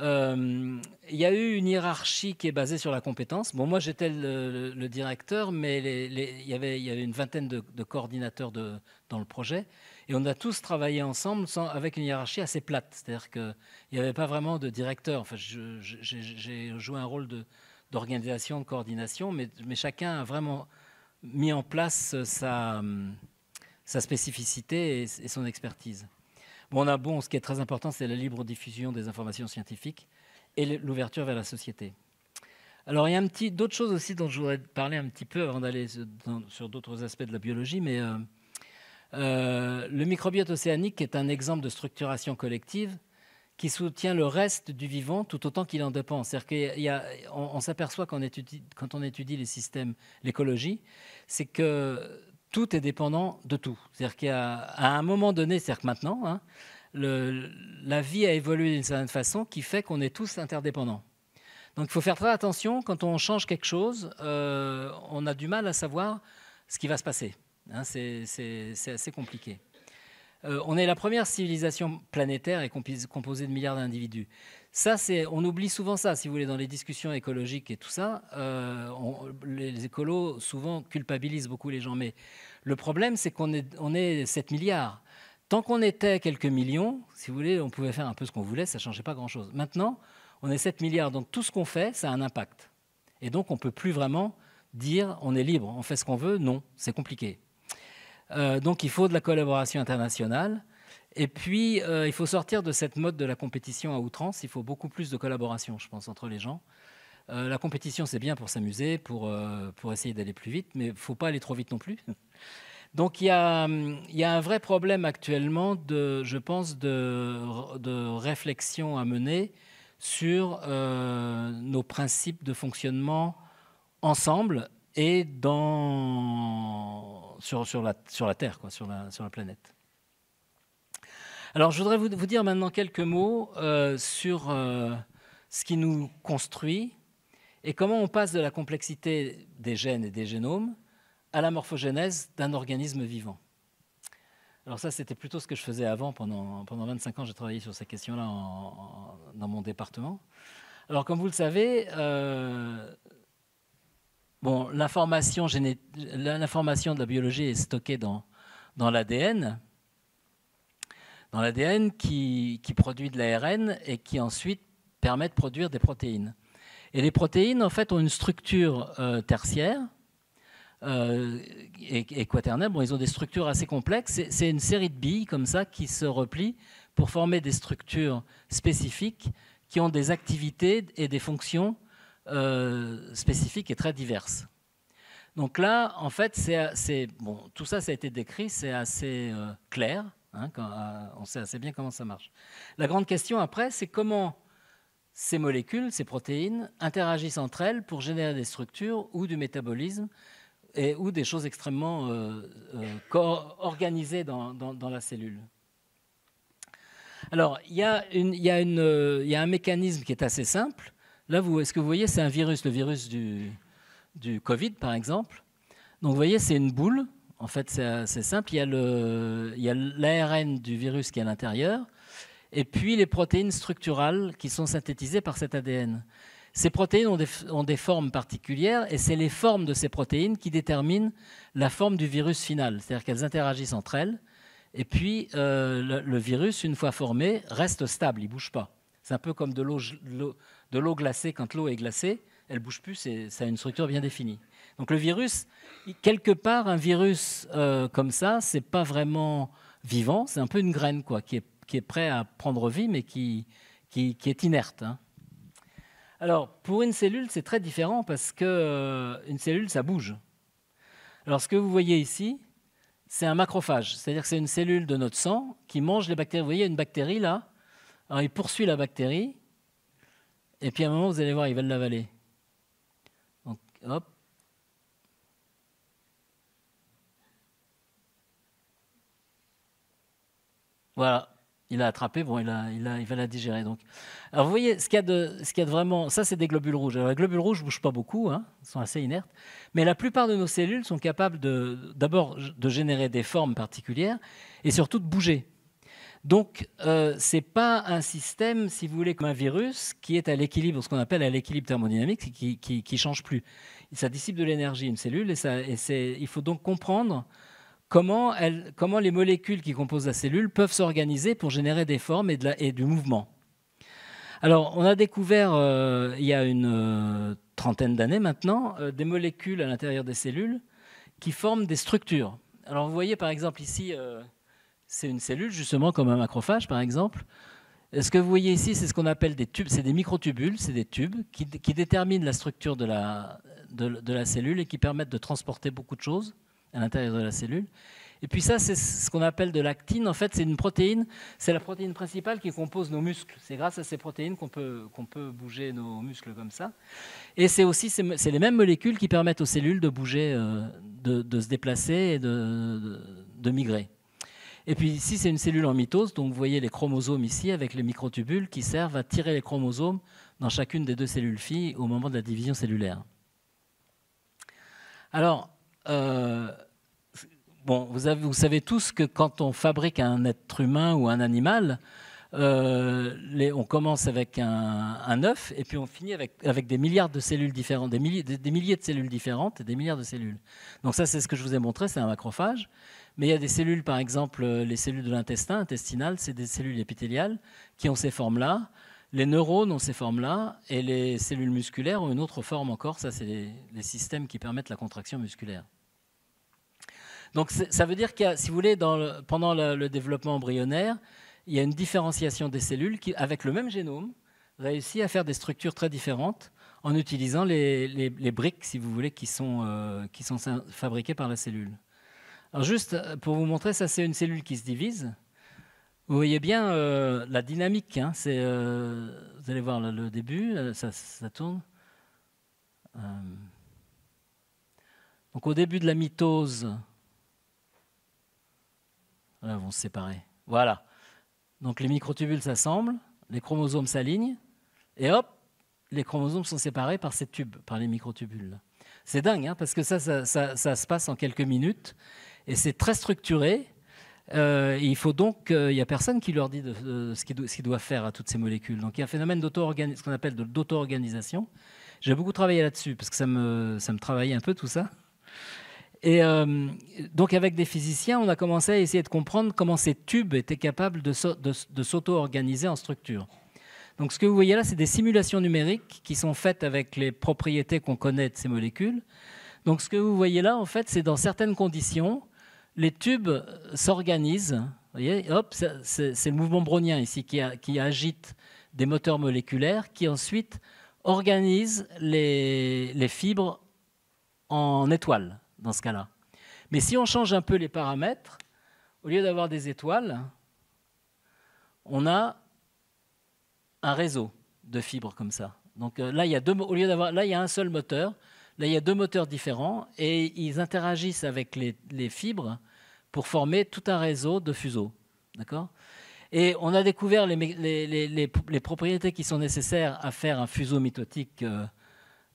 Il y a eu une hiérarchie qui est basée sur la compétence. Bon, moi, j'étais le directeur, mais il y avait une vingtaine de coordinateurs dans le projet. Et on a tous travaillé ensemble avec une hiérarchie assez plate. C'est-à-dire qu'il n'y avait pas vraiment de directeur. Enfin, j'ai joué un rôle d'organisation, de coordination, mais chacun a vraiment mis en place sa spécificité et son expertise. Ce qui est très important, c'est la libre diffusion des informations scientifiques et l'ouverture vers la société. Alors, il y a d'autres choses aussi dont je voudrais parler un petit peu avant d'aller sur d'autres aspects de la biologie, mais le microbiote océanique est un exemple de structuration collective qui soutient le reste du vivant tout autant qu'il en dépend. C'est-à-dire qu'on s'aperçoit quand on étudie les systèmes, l'écologie, c'est que tout est dépendant de tout. C'est-à-dire qu'à un moment donné, c'est-à-dire que maintenant, hein, la vie a évolué d'une certaine façon qui fait qu'on est tous interdépendants. Donc il faut faire très attention, quand on change quelque chose, on a du mal à savoir ce qui va se passer. Hein, c'est assez compliqué. On est la première civilisation planétaire et composée de milliards d'individus. Ça, on oublie souvent ça, si vous voulez, dans les discussions écologiques et tout ça. Les écolos, souvent, culpabilisent beaucoup les gens. Mais le problème, c'est qu'on est 7 milliards. Tant qu'on était quelques millions, si vous voulez, on pouvait faire un peu ce qu'on voulait, ça ne changeait pas grand-chose. Maintenant, on est 7 milliards, donc tout ce qu'on fait, ça a un impact. Et donc, on ne peut plus vraiment dire on est libre, on fait ce qu'on veut. Non, c'est compliqué. Donc, il faut de la collaboration internationale. Et puis, il faut sortir de cette mode de la compétition à outrance. Il faut beaucoup plus de collaboration, je pense, entre les gens. La compétition, c'est bien pour s'amuser, pour essayer d'aller plus vite, mais il ne faut pas aller trop vite non plus. Donc, il y a un vrai problème actuellement, je pense, de réflexion à mener sur nos principes de fonctionnement ensemble et sur la Terre, quoi, sur la planète. Alors, je voudrais vous dire maintenant quelques mots sur ce qui nous construit et comment on passe de la complexité des gènes et des génomes à la morphogénèse d'un organisme vivant. Alors ça, c'était plutôt ce que je faisais avant. Pendant 25 ans, j'ai travaillé sur ces questions-là dans mon département. Alors, comme vous le savez, l'information de la biologie est stockée dans l'ADN. Dans l'ADN qui produit de l'ARN et qui ensuite permet de produire des protéines. Et les protéines, en fait, ont une structure tertiaire et quaternaire. Bon, ils ont des structures assez complexes. C'est une série de billes comme ça qui se replient pour former des structures spécifiques qui ont des activités et des fonctions spécifiques et très diverses. Donc là, en fait, tout ça, ça a été décrit, c'est assez clair. Hein, on sait assez bien comment ça marche. La grande question après, c'est comment ces molécules, ces protéines, interagissent entre elles pour générer des structures ou du métabolisme ou des choses extrêmement organisées dans la cellule. Alors, il y a un mécanisme qui est assez simple. Là, ce que vous voyez, c'est un virus, le virus du Covid, par exemple. Donc, vous voyez, c'est une boule. En fait, c'est simple. Il y a l'ARN du virus qui est à l'intérieur et puis les protéines structurales qui sont synthétisées par cet ADN. Ces protéines ont des formes particulières et c'est les formes de ces protéines qui déterminent la forme du virus final. C'est-à-dire qu'elles interagissent entre elles et puis le virus, une fois formé, reste stable, il ne bouge pas. C'est un peu comme de l'eau glacée. Quand l'eau est glacée, elle ne bouge plus, ça a une structure bien définie. Donc le virus, quelque part, un virus comme ça, c'est pas vraiment vivant, c'est un peu une graine quoi, qui est prêt à prendre vie, mais qui est inerte. Hein. Alors pour une cellule, c'est très différent parce que une cellule, ça bouge. Alors ce que vous voyez ici, c'est un macrophage, c'est-à-dire que c'est une cellule de notre sang qui mange les bactéries. Vous voyez une bactérie là, alors il poursuit la bactérie, et puis à un moment, vous allez voir, il va l'avaler. Donc hop. Voilà, il a attrapé, bon, il va la digérer. Donc. Alors vous voyez, ce qu'il y a de vraiment, ça c'est des globules rouges. Alors les globules rouges ne bougent pas beaucoup, hein, ils sont assez inertes, mais la plupart de nos cellules sont capables d'abord de générer des formes particulières et surtout de bouger. Donc ce n'est pas un système, si vous voulez, comme un virus qui est à l'équilibre, ce qu'on appelle à l'équilibre thermodynamique, qui ne change plus. Ça dissipe de l'énergie, une cellule, il faut donc comprendre comment les molécules qui composent la cellule peuvent s'organiser pour générer des formes et du mouvement. Alors, on a découvert, il y a une trentaine d'années maintenant, des molécules à l'intérieur des cellules qui forment des structures. Alors, vous voyez, par exemple, ici, c'est une cellule, justement, comme un macrophage, par exemple. Ce que vous voyez ici, c'est ce qu'on appelle des tubes, c'est des microtubules, c'est des tubes qui déterminent la structure de la cellule et qui permettent de transporter beaucoup de choses à l'intérieur de la cellule. Et puis ça, c'est ce qu'on appelle de l'actine. En fait, c'est une protéine, c'est la protéine principale qui compose nos muscles. C'est grâce à ces protéines qu'on peut bouger nos muscles comme ça. Et c'est les mêmes molécules qui permettent aux cellules de bouger, de se déplacer et de migrer. Et puis ici, c'est une cellule en mitose. Donc vous voyez les chromosomes ici avec les microtubules qui servent à tirer les chromosomes dans chacune des deux cellules filles au moment de la division cellulaire. Alors, bon, vous savez tous que quand on fabrique un être humain ou un animal, on commence avec un œuf et puis on finit avec des milliards de cellules différentes, des milliers de cellules différentes et des milliards de cellules. Donc ça, c'est ce que je vous ai montré, c'est un macrophage. Mais il y a des cellules, par exemple, les cellules de l'intestin, intestinales, c'est des cellules épithéliales qui ont ces formes-là. Les neurones ont ces formes-là et les cellules musculaires ont une autre forme encore. Ça, c'est les systèmes qui permettent la contraction musculaire. Donc ça veut dire qu'il y a, si vous voulez, pendant le développement embryonnaire, il y a une différenciation des cellules qui, avec le même génome, réussit à faire des structures très différentes en utilisant les briques, si vous voulez, qui sont fabriquées par la cellule. Alors juste pour vous montrer, ça c'est une cellule qui se divise. Vous voyez bien la dynamique. Hein, vous allez voir là, le début, ça tourne. Donc au début de la mitose, là, vont se séparer. Voilà. Donc les microtubules s'assemblent, les chromosomes s'alignent, et hop, les chromosomes sont séparés par ces tubes, par les microtubules. C'est dingue, hein, parce que ça se passe en quelques minutes, et c'est très structuré. Il faut donc, il n'y a personne qui leur dit ce qu'ils doivent faire à toutes ces molécules. Donc il y a un phénomène ce qu'on appelle d'auto-organisation. J'ai beaucoup travaillé là-dessus, parce que ça me travaillait un peu tout ça. Et donc avec des physiciens, on a commencé à essayer de comprendre comment ces tubes étaient capables de s'auto-organiser en structure. Donc ce que vous voyez là, c'est des simulations numériques qui sont faites avec les propriétés qu'on connaît de ces molécules. Donc ce que vous voyez là, en fait, c'est dans certaines conditions, les tubes s'organisent. Vous voyez, hop, c'est le mouvement brownien ici qui agite des moteurs moléculaires qui ensuite organisent les fibres en étoiles, dans ce cas-là. Mais si on change un peu les paramètres, au lieu d'avoir des étoiles, on a un réseau de fibres comme ça. Donc là, il y a un seul moteur. Là, il y a deux moteurs différents et ils interagissent avec les fibres pour former tout un réseau de fuseaux. D'accord ? Et on a découvert les propriétés qui sont nécessaires à faire un fuseau mitotique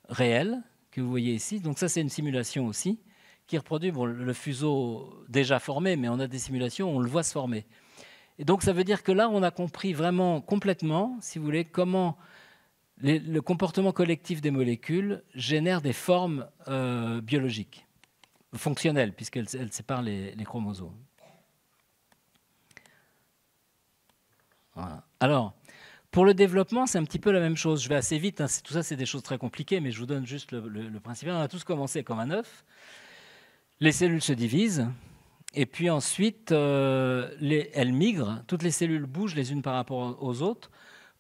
réel, que vous voyez ici. Donc ça, c'est une simulation aussi, qui reproduit le fuseau déjà formé, mais on a des simulations où on le voit se former. Et donc ça veut dire que là, on a compris vraiment complètement, si vous voulez, comment le comportement collectif des molécules génère des formes biologiques, fonctionnelles, puisqu'elles séparent les chromosomes. Voilà. Alors, pour le développement, c'est un petit peu la même chose. Je vais assez vite, hein. Tout ça, c'est des choses très compliquées, mais je vous donne juste le principe. On a tous commencé comme un œuf. Les cellules se divisent, et puis ensuite, elles migrent. Toutes les cellules bougent les unes par rapport aux autres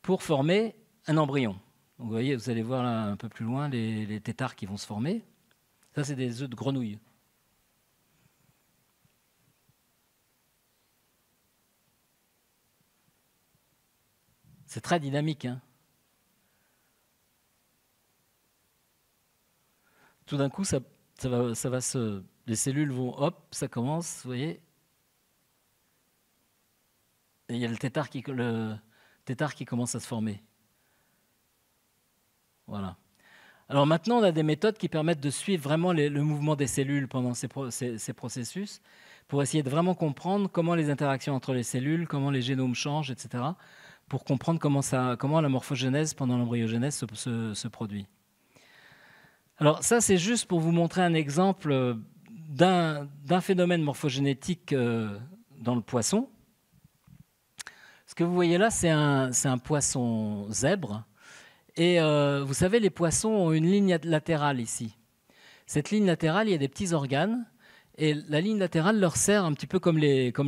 pour former un embryon. Donc, vous voyez, vous allez voir là, un peu plus loin les têtards qui vont se former. Ça, c'est des œufs de grenouille. C'est très dynamique. Hein. Tout d'un coup, les cellules vont, hop, ça commence, vous voyez. Et il y a le tétard qui commence à se former. Voilà. Alors maintenant, on a des méthodes qui permettent de suivre vraiment le mouvement des cellules pendant ces processus, pour essayer de vraiment comprendre comment les interactions entre les cellules, comment les génomes changent, etc., pour comprendre comment la morphogénèse pendant l'embryogenèse se produit. Alors ça, c'est juste pour vous montrer un exemple d'un phénomène morphogénétique dans le poisson. Ce que vous voyez là, c'est un poisson zèbre. Et vous savez, les poissons ont une ligne latérale ici. Cette ligne latérale, il y a des petits organes. Et la ligne latérale leur sert un petit peu comme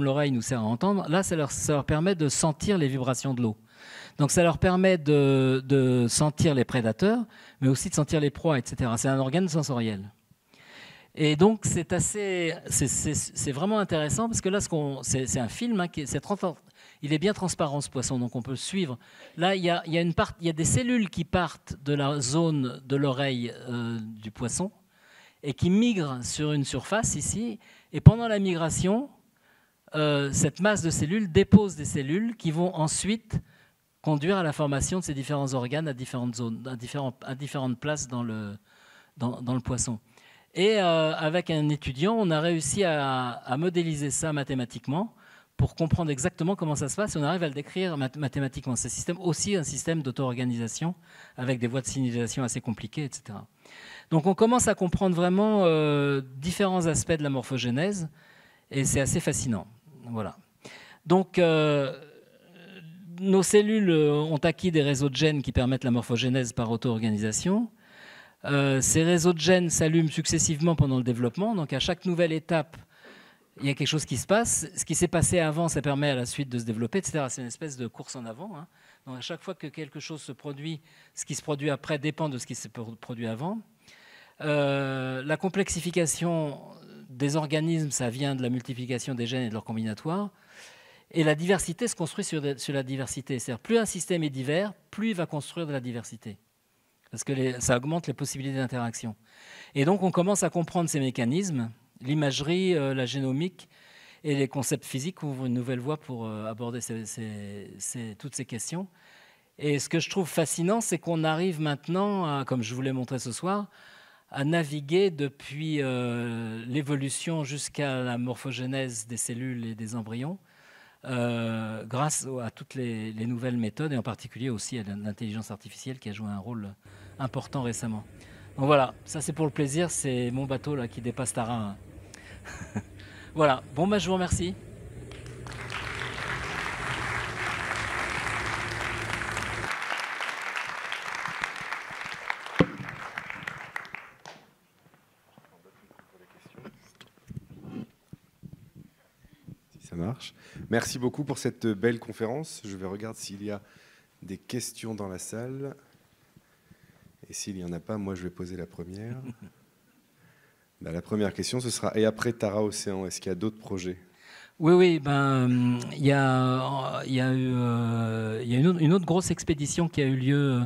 l'oreille nous sert à entendre. Là, ça leur permet de sentir les vibrations de l'eau. Donc ça leur permet de sentir les prédateurs, mais aussi de sentir les proies, etc. C'est un organe sensoriel. Et donc c'est vraiment intéressant parce que là c'est un film, hein, il est bien transparent ce poisson, donc on peut le suivre. Là il y a des cellules qui partent de la zone de l'oreille du poisson et qui migrent sur une surface ici, et pendant la migration, cette masse de cellules dépose des cellules qui vont ensuite conduire à la formation de ces différents organes à différentes zones, à différentes places dans le poisson. Et avec un étudiant, on a réussi à modéliser ça mathématiquement pour comprendre exactement comment ça se passe, et on arrive à le décrire mathématiquement. C'est aussi un système d'auto-organisation avec des voies de signalisation assez compliquées, etc. Donc on commence à comprendre vraiment différents aspects de la morphogénèse, et c'est assez fascinant. Voilà. Donc nos cellules ont acquis des réseaux de gènes qui permettent la morphogénèse par auto-organisation. Ces réseaux de gènes s'allument successivement pendant le développement, donc à chaque nouvelle étape, il y a quelque chose qui se passe. Ce qui s'est passé avant, ça permet à la suite de se développer, etc. C'est une espèce de course en avant, hein. Donc à chaque fois que quelque chose se produit, ce qui se produit après dépend de ce qui s'est produit avant. La complexification des organismes, ça vient de la multiplication des gènes et de leurs combinatoires. Et la diversité se construit sur la diversité. C'est-à-dire, plus un système est divers, plus il va construire de la diversité. Parce que ça augmente les possibilités d'interaction. Et donc, on commence à comprendre ces mécanismes. L'imagerie, la génomique et les concepts physiques ouvrent une nouvelle voie pour aborder toutes ces questions. Et ce que je trouve fascinant, c'est qu'on arrive maintenant, comme je vous l'ai montré ce soir, à naviguer depuis l'évolution jusqu'à la morphogénèse des cellules et des embryons, grâce à toutes les nouvelles méthodes, et en particulier aussi à l'intelligence artificielle qui a joué un rôle important récemment. Donc voilà, ça c'est pour le plaisir, c'est mon bateau là qui dépasse Tara. Voilà, bon bah je vous remercie. Ça marche. Merci beaucoup pour cette belle conférence. Je vais regarder s'il y a des questions dans la salle. Et s'il n'y en a pas, moi je vais poser la première. Ben, la première question, ce sera: et après Tara Océan, est-ce qu'il y a d'autres projets? Oui, ben, il y a une autre grosse expédition qui a eu lieu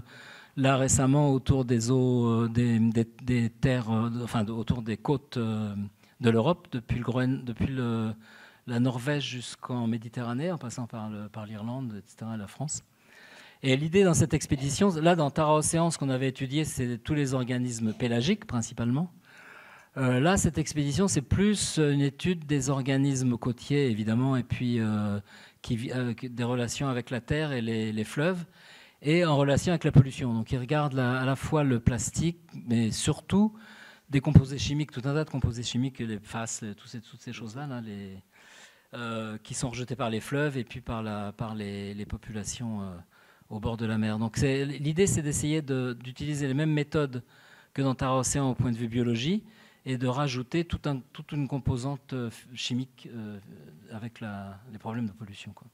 là récemment autour des eaux, des terres, enfin autour des côtes de l'Europe, depuis la Norvège jusqu'en Méditerranée, en passant par l'Irlande, etc., la France. Et l'idée dans cette expédition, là dans Tara Océan, ce qu'on avait étudié, c'est tous les organismes pélagiques principalement. Là, cette expédition, c'est plus une étude des organismes côtiers, évidemment, et puis des relations avec la terre et les fleuves, et en relation avec la pollution. Donc, ils regardent à la fois le plastique, mais surtout des composés chimiques, tout un tas de composés chimiques, les PFAS, toutes ces choses-là, qui sont rejetés par les fleuves et puis par les populations au bord de la mer. Donc l'idée, c'est d'essayer d'utiliser les mêmes méthodes que dans Tara Océan au point de vue biologie, et de rajouter toute une composante chimique avec les problèmes de pollution, quoi.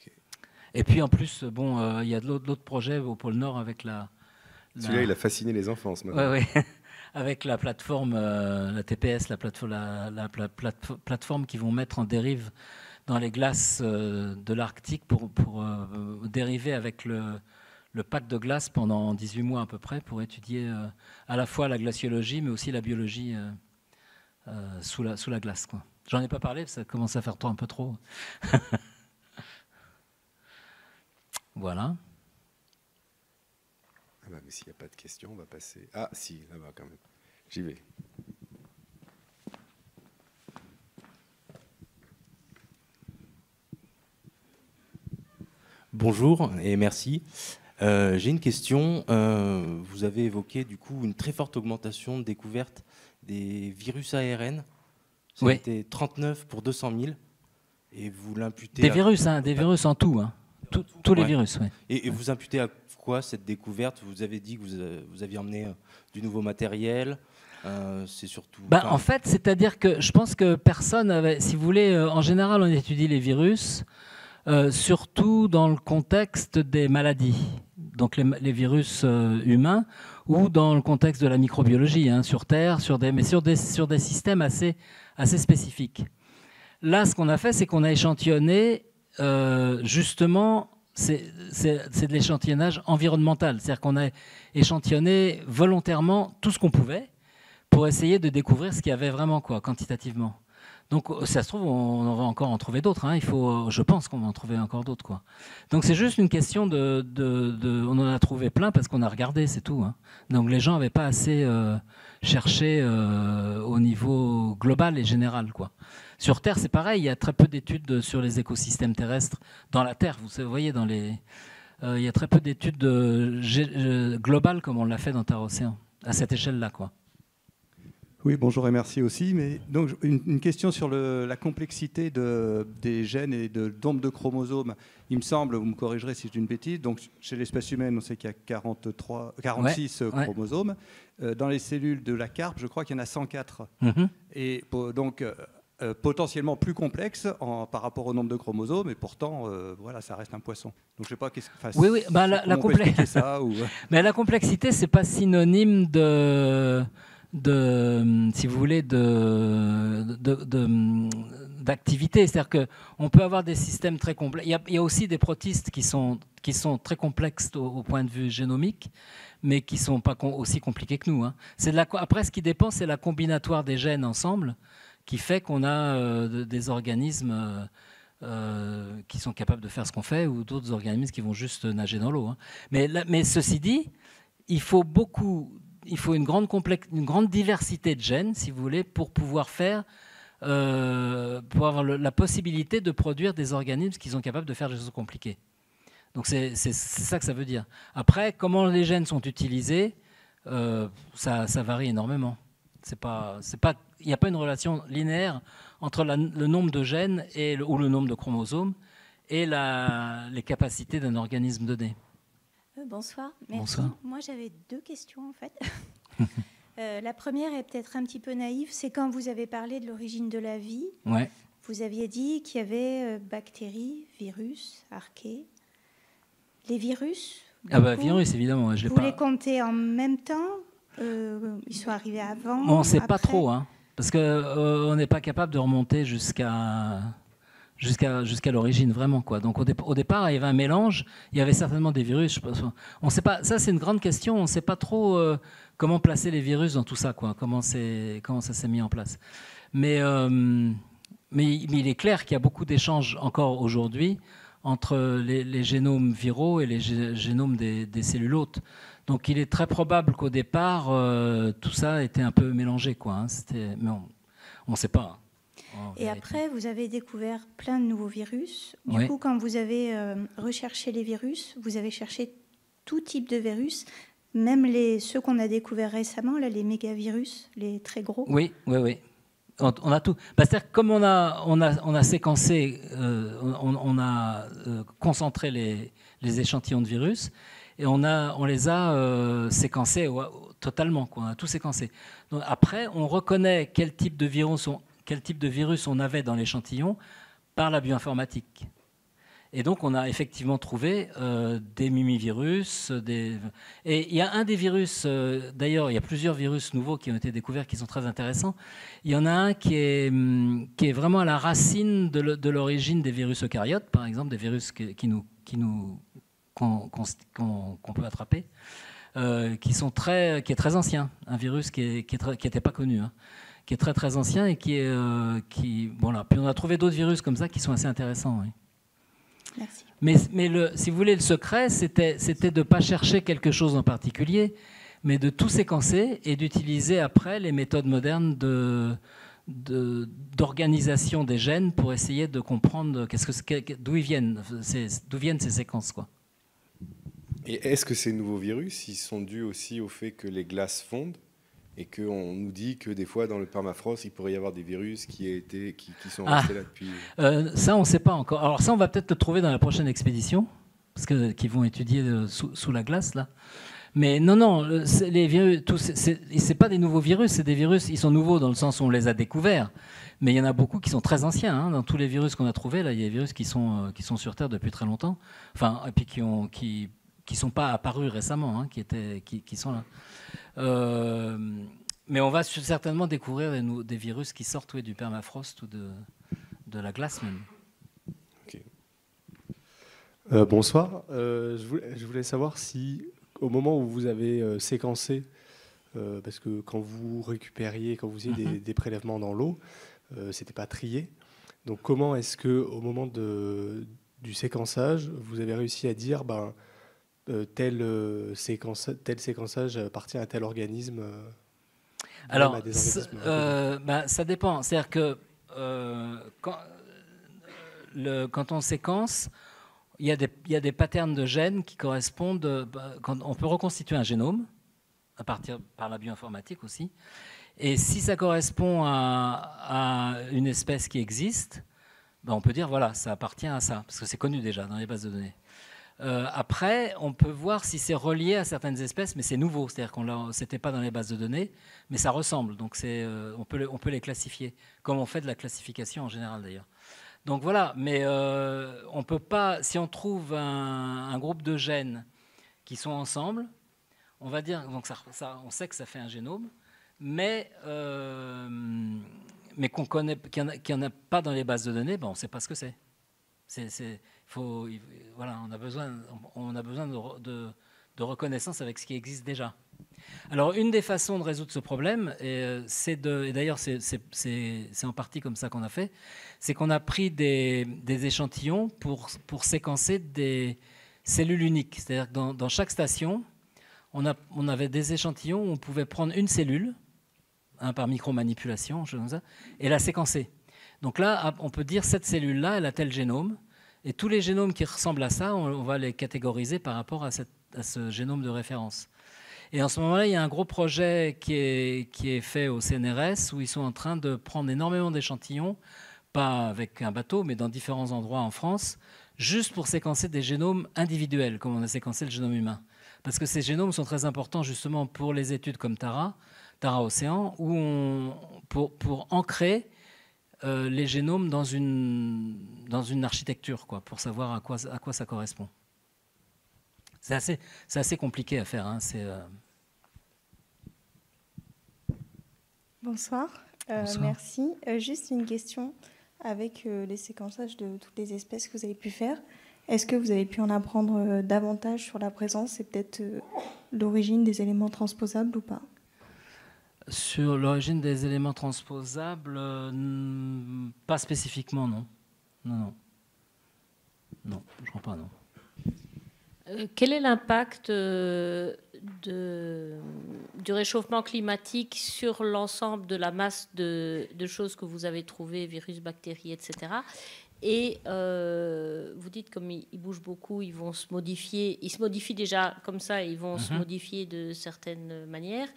Okay. Et puis en plus, bon, il y a d'autres projets au pôle Nord avec Celui-là, il a fasciné les enfants ce matin. Ouais. Avec la plateforme, la TPS, la plateforme qu'ils vont mettre en dérive dans les glaces de l'Arctique pour dériver avec le pack de glace pendant 18 mois à peu près, pour étudier à la fois la glaciologie, mais aussi la biologie sous la glace, quoi. J'en ai pas parlé, ça commence à faire un peu trop. Voilà. Ah bah, mais s'il n'y a pas de questions, on va passer... Ah si, là-bas quand même. J'y vais. Bonjour et merci. J'ai une question. Vous avez évoqué du coup une très forte augmentation de découverte des virus ARN. C'était 39 pour 200 000. Et vous l'imputez... Des virus en tout. Hein. Tous les virus, oui. Et vous imputez à quoi cette découverte? Vous avez dit que vous aviez emmené du nouveau matériel. C'est surtout... En fait, c'est-à-dire que je pense que personne avait... Si vous voulez, en général, on étudie les virus... surtout dans le contexte des maladies. Donc les virus humains, ou dans le contexte de la microbiologie, hein, sur Terre, mais sur des systèmes assez spécifiques. Là, ce qu'on a fait, c'est qu'on a échantillonné, justement, c'est de l'échantillonnage environnemental. C'est-à-dire qu'on a échantillonné volontairement tout ce qu'on pouvait pour essayer de découvrir ce qu'il y avait vraiment, quoi, quantitativement. Donc, ça se trouve, on va encore en trouver d'autres. Hein. Je pense qu'on va en trouver encore d'autres, quoi. Donc, c'est juste une question on en a trouvé plein parce qu'on a regardé, c'est tout. Hein. Donc, les gens n'avaient pas assez cherché au niveau global et général, quoi. Sur Terre, c'est pareil. Il y a très peu d'études sur les écosystèmes terrestres dans la Terre. Vous voyez, il y a très peu d'études globales comme on l'a fait dans Terre-Océan, à cette échelle-là, quoi. Oui, bonjour et merci aussi. Mais donc, une question sur la complexité des gènes et de nombre de chromosomes. Il me semble, vous me corrigerez si je dis une bêtise, donc chez l'espèce humaine, on sait qu'il y a 46 chromosomes. Dans les cellules de la carpe, je crois qu'il y en a 104. Mm-hmm. Et donc, potentiellement plus complexe par rapport au nombre de chromosomes, et pourtant, voilà, ça reste un poisson. Donc, je sais pas qu'est-ce que. Oui, oui. Bah, la complexité, c'est pas synonyme si vous voulez, d'activité. C'est-à-dire qu'on peut avoir des systèmes très complexes. Il y a aussi des protistes qui sont très complexes au point de vue génomique, mais qui ne sont pas aussi compliqués que nous. Hein. Après, ce qui dépend, c'est la combinatoire des gènes ensemble qui fait qu'on a des organismes qui sont capables de faire ce qu'on fait, ou d'autres organismes qui vont juste nager dans l'eau. Hein. Mais ceci dit, il faut une grande diversité de gènes, si vous voulez, pour pouvoir avoir la possibilité de produire des organismes qui sont capables de faire des choses compliquées. Donc c'est ça que ça veut dire. Après, comment les gènes sont utilisés, ça varie énormément. Il n'y a pas une relation linéaire entre le nombre de gènes ou le nombre de chromosomes et les capacités d'un organisme donné. Bonsoir. Merci. Bonsoir. Moi, j'avais 2 questions, en fait. La première est peut-être un petit peu naïve. C'est quand vous avez parlé de l'origine de la vie. Ouais. Vous aviez dit qu'il y avait bactéries, virus, archées. Les virus, virus, évidemment. Vous les comptez en même temps ils sont arrivés avant? On ne sait pas trop, hein, parce qu'on n'est pas capable de remonter jusqu'à l'origine, vraiment, quoi. Donc au départ, il y avait un mélange, il y avait certainement des virus. On sait pas, ça c'est une grande question, on ne sait pas trop comment placer les virus dans tout ça, quoi, comment ça s'est mis en place. Mais il est clair qu'il y a beaucoup d'échanges encore aujourd'hui entre les génomes viraux et les génomes des cellules hôtes. Donc il est très probable qu'au départ, tout ça était un peu mélangé, quoi, hein. Mais on ne sait pas. Et après, vous avez découvert plein de nouveaux virus. Du coup, quand vous avez recherché les virus, vous avez cherché tout type de virus, même ceux qu'on a découverts récemment, là, les mégavirus, les très gros. Oui. On a tout. C'est-à-dire que comme on a séquencé, on a concentré les échantillons de virus, et on les a séquencés totalement, quoi. On a tout séquencé. Donc, après, on reconnaît quel type de virus on avait dans l'échantillon par la bioinformatique. Et donc, on a effectivement trouvé des mimivirus. Et il y a un des virus, d'ailleurs, il y a plusieurs virus nouveaux qui ont été découverts qui sont très intéressants. Il y en a un qui est vraiment à la racine de l'origine des virus eucaryotes, par exemple, des virus qu'on peut attraper, qui est très ancien, un virus qui n'était pas connu, hein, qui est très très ancien et Puis on a trouvé d'autres virus comme ça qui sont assez intéressants. Oui. Merci. Mais si vous voulez, le secret, c'était de ne pas chercher quelque chose en particulier, mais de tout séquencer et d'utiliser après les méthodes modernes d'organisation des gènes pour essayer de comprendre d'où viennent ces séquences, quoi. Et est-ce que ces nouveaux virus, ils sont dus aussi au fait que les glaces fondent et qu'on nous dit que des fois, dans le permafrost, il pourrait y avoir des virus qui sont restés là depuis... Ça, on ne sait pas encore. Alors ça, on va peut-être le trouver dans la prochaine expédition, qu'ils vont étudier sous la glace, là. Mais non, les virus, c'est pas des nouveaux virus, c'est des virus, ils sont nouveaux dans le sens où on les a découverts. Mais il y en a beaucoup qui sont très anciens, hein. Dans tous les virus qu'on a trouvés, là, il y a des virus qui sont sur Terre depuis très longtemps. Enfin, et puis qui sont pas apparus récemment, hein, qui sont là. Mais on va certainement découvrir des virus qui sortent du permafrost ou de la glace même. Okay. Bonsoir. Je voulais savoir si, au moment où vous avez séquencé, parce que quand vous récupériez, quand vous faisiez des prélèvements dans l'eau, c'était pas trié. Donc comment est-ce que, au moment du séquençage, vous avez réussi à dire, tel séquençage appartient à tel organisme? Alors, ça dépend. C'est-à-dire que quand on séquence, il y a des patterns de gènes qui correspondent. Quand on peut reconstituer un génome par la bioinformatique aussi. Et si ça correspond à une espèce qui existe, on peut dire voilà, ça appartient à ça, parce que c'est connu déjà dans les bases de données. Après, on peut voir si c'est relié à certaines espèces, mais c'est nouveau, c'est-à-dire qu'on c'était pas dans les bases de données, mais ça ressemble, donc on peut les classifier, comme on fait de la classification en général d'ailleurs. Donc voilà, mais on peut pas, si on trouve un groupe de gènes qui sont ensemble, on va dire, donc on sait que ça fait un génome, mais qu'on connaît, qu'il n'y en a pas dans les bases de données, on ne sait pas ce que c'est. Voilà, on a besoin de reconnaissance avec ce qui existe déjà. Alors, une des façons de résoudre ce problème, et d'ailleurs c'est en partie comme ça qu'on a fait, c'est qu'on a pris des échantillons pour séquencer des cellules uniques. C'est-à-dire que dans chaque station, on avait des échantillons où on pouvait prendre une cellule, par micromanipulation, et la séquencer. Donc là, on peut dire cette cellule-là, elle a tel génome, et tous les génomes qui ressemblent à ça, on va les catégoriser par rapport à ce génome de référence. Et en ce moment-là, il y a un gros projet qui est fait au CNRS, où ils sont en train de prendre énormément d'échantillons, pas avec un bateau, mais dans différents endroits en France, juste pour séquencer des génomes individuels, comme on a séquencé le génome humain. Parce que ces génomes sont très importants justement pour les études comme Tara Océan, où pour ancrer les génomes dans une architecture, pour savoir à quoi ça correspond. C'est assez compliqué à faire. Hein, Bonsoir. Bonsoir. Merci. Juste une question. Avec les séquençages de toutes les espèces que vous avez pu faire, est-ce que vous avez pu en apprendre davantage sur la présence et peut-être l'origine des éléments transposables ou pas? Sur l'origine des éléments transposables, pas spécifiquement, non. Non, je crois pas, non. Quel est l'impact du réchauffement climatique sur l'ensemble de la masse de choses que vous avez trouvées, virus, bactéries, etc. Et vous dites comme ils bougent beaucoup, ils vont se modifier. Ils se modifient déjà comme ça, ils vont se modifier de certaines manières.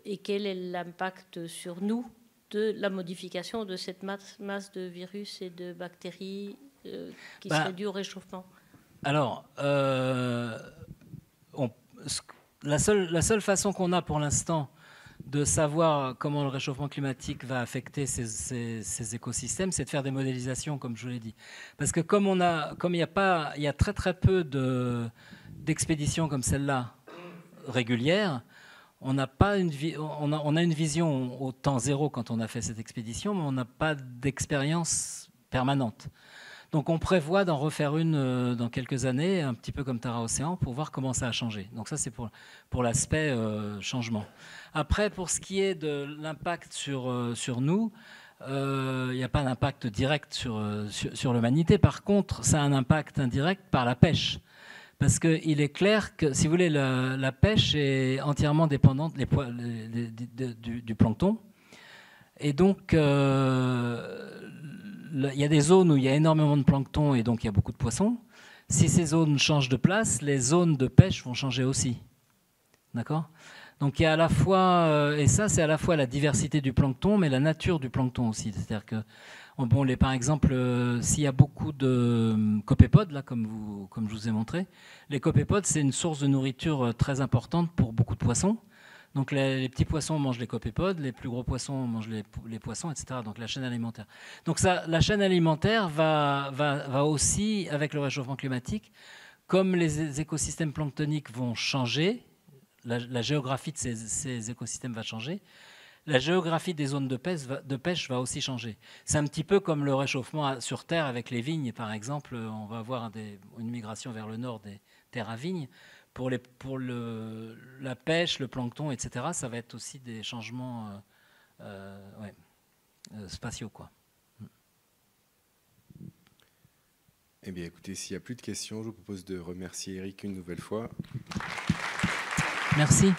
Et quel est l'impact sur nous de la modification de cette masse de virus et de bactéries qui serait due au réchauffement? Alors, la seule façon qu'on a pour l'instant de savoir comment le réchauffement climatique va affecter ces écosystèmes, c'est de faire des modélisations, comme je vous l'ai dit. Parce que comme il y a très très peu d'expéditions comme celle-là régulières, on a une vision au temps zéro quand on a fait cette expédition, mais on n'a pas d'expérience permanente. Donc on prévoit d'en refaire une dans quelques années, un petit peu comme Tara Océan, pour voir comment ça a changé. Donc ça, c'est pour l'aspect changement. Après, pour ce qui est de l'impact sur nous, il n'y a pas d'impact direct sur l'humanité. Par contre, ça a un impact indirect par la pêche. Parce qu'il est clair que, si vous voulez, la pêche est entièrement dépendante du plancton. Et donc, il y a des zones où il y a énormément de plancton et donc il y a beaucoup de poissons. Si ces zones changent de place, les zones de pêche vont changer aussi. D'accord ? Donc il y a à la fois, et ça c'est à la fois la diversité du plancton, mais la nature du plancton aussi. C'est-à-dire que, par exemple, s'il y a beaucoup de copépodes, là, comme je vous ai montré, les copépodes, c'est une source de nourriture très importante pour beaucoup de poissons. Donc les petits poissons mangent les copépodes, les plus gros poissons mangent les poissons, etc. Donc la chaîne alimentaire. Donc la chaîne alimentaire va aussi, avec le réchauffement climatique, comme les écosystèmes planctoniques vont changer, la géographie de ces écosystèmes va changer, la géographie des zones de pêche va aussi changer. C'est un petit peu comme le réchauffement sur Terre avec les vignes, par exemple. On va avoir une migration vers le nord des terres à vignes. Pour la pêche, le plancton, etc., ça va être aussi des changements spatiaux, quoi. Eh bien, écoutez, s'il n'y a plus de questions, je vous propose de remercier Eric une nouvelle fois. Merci.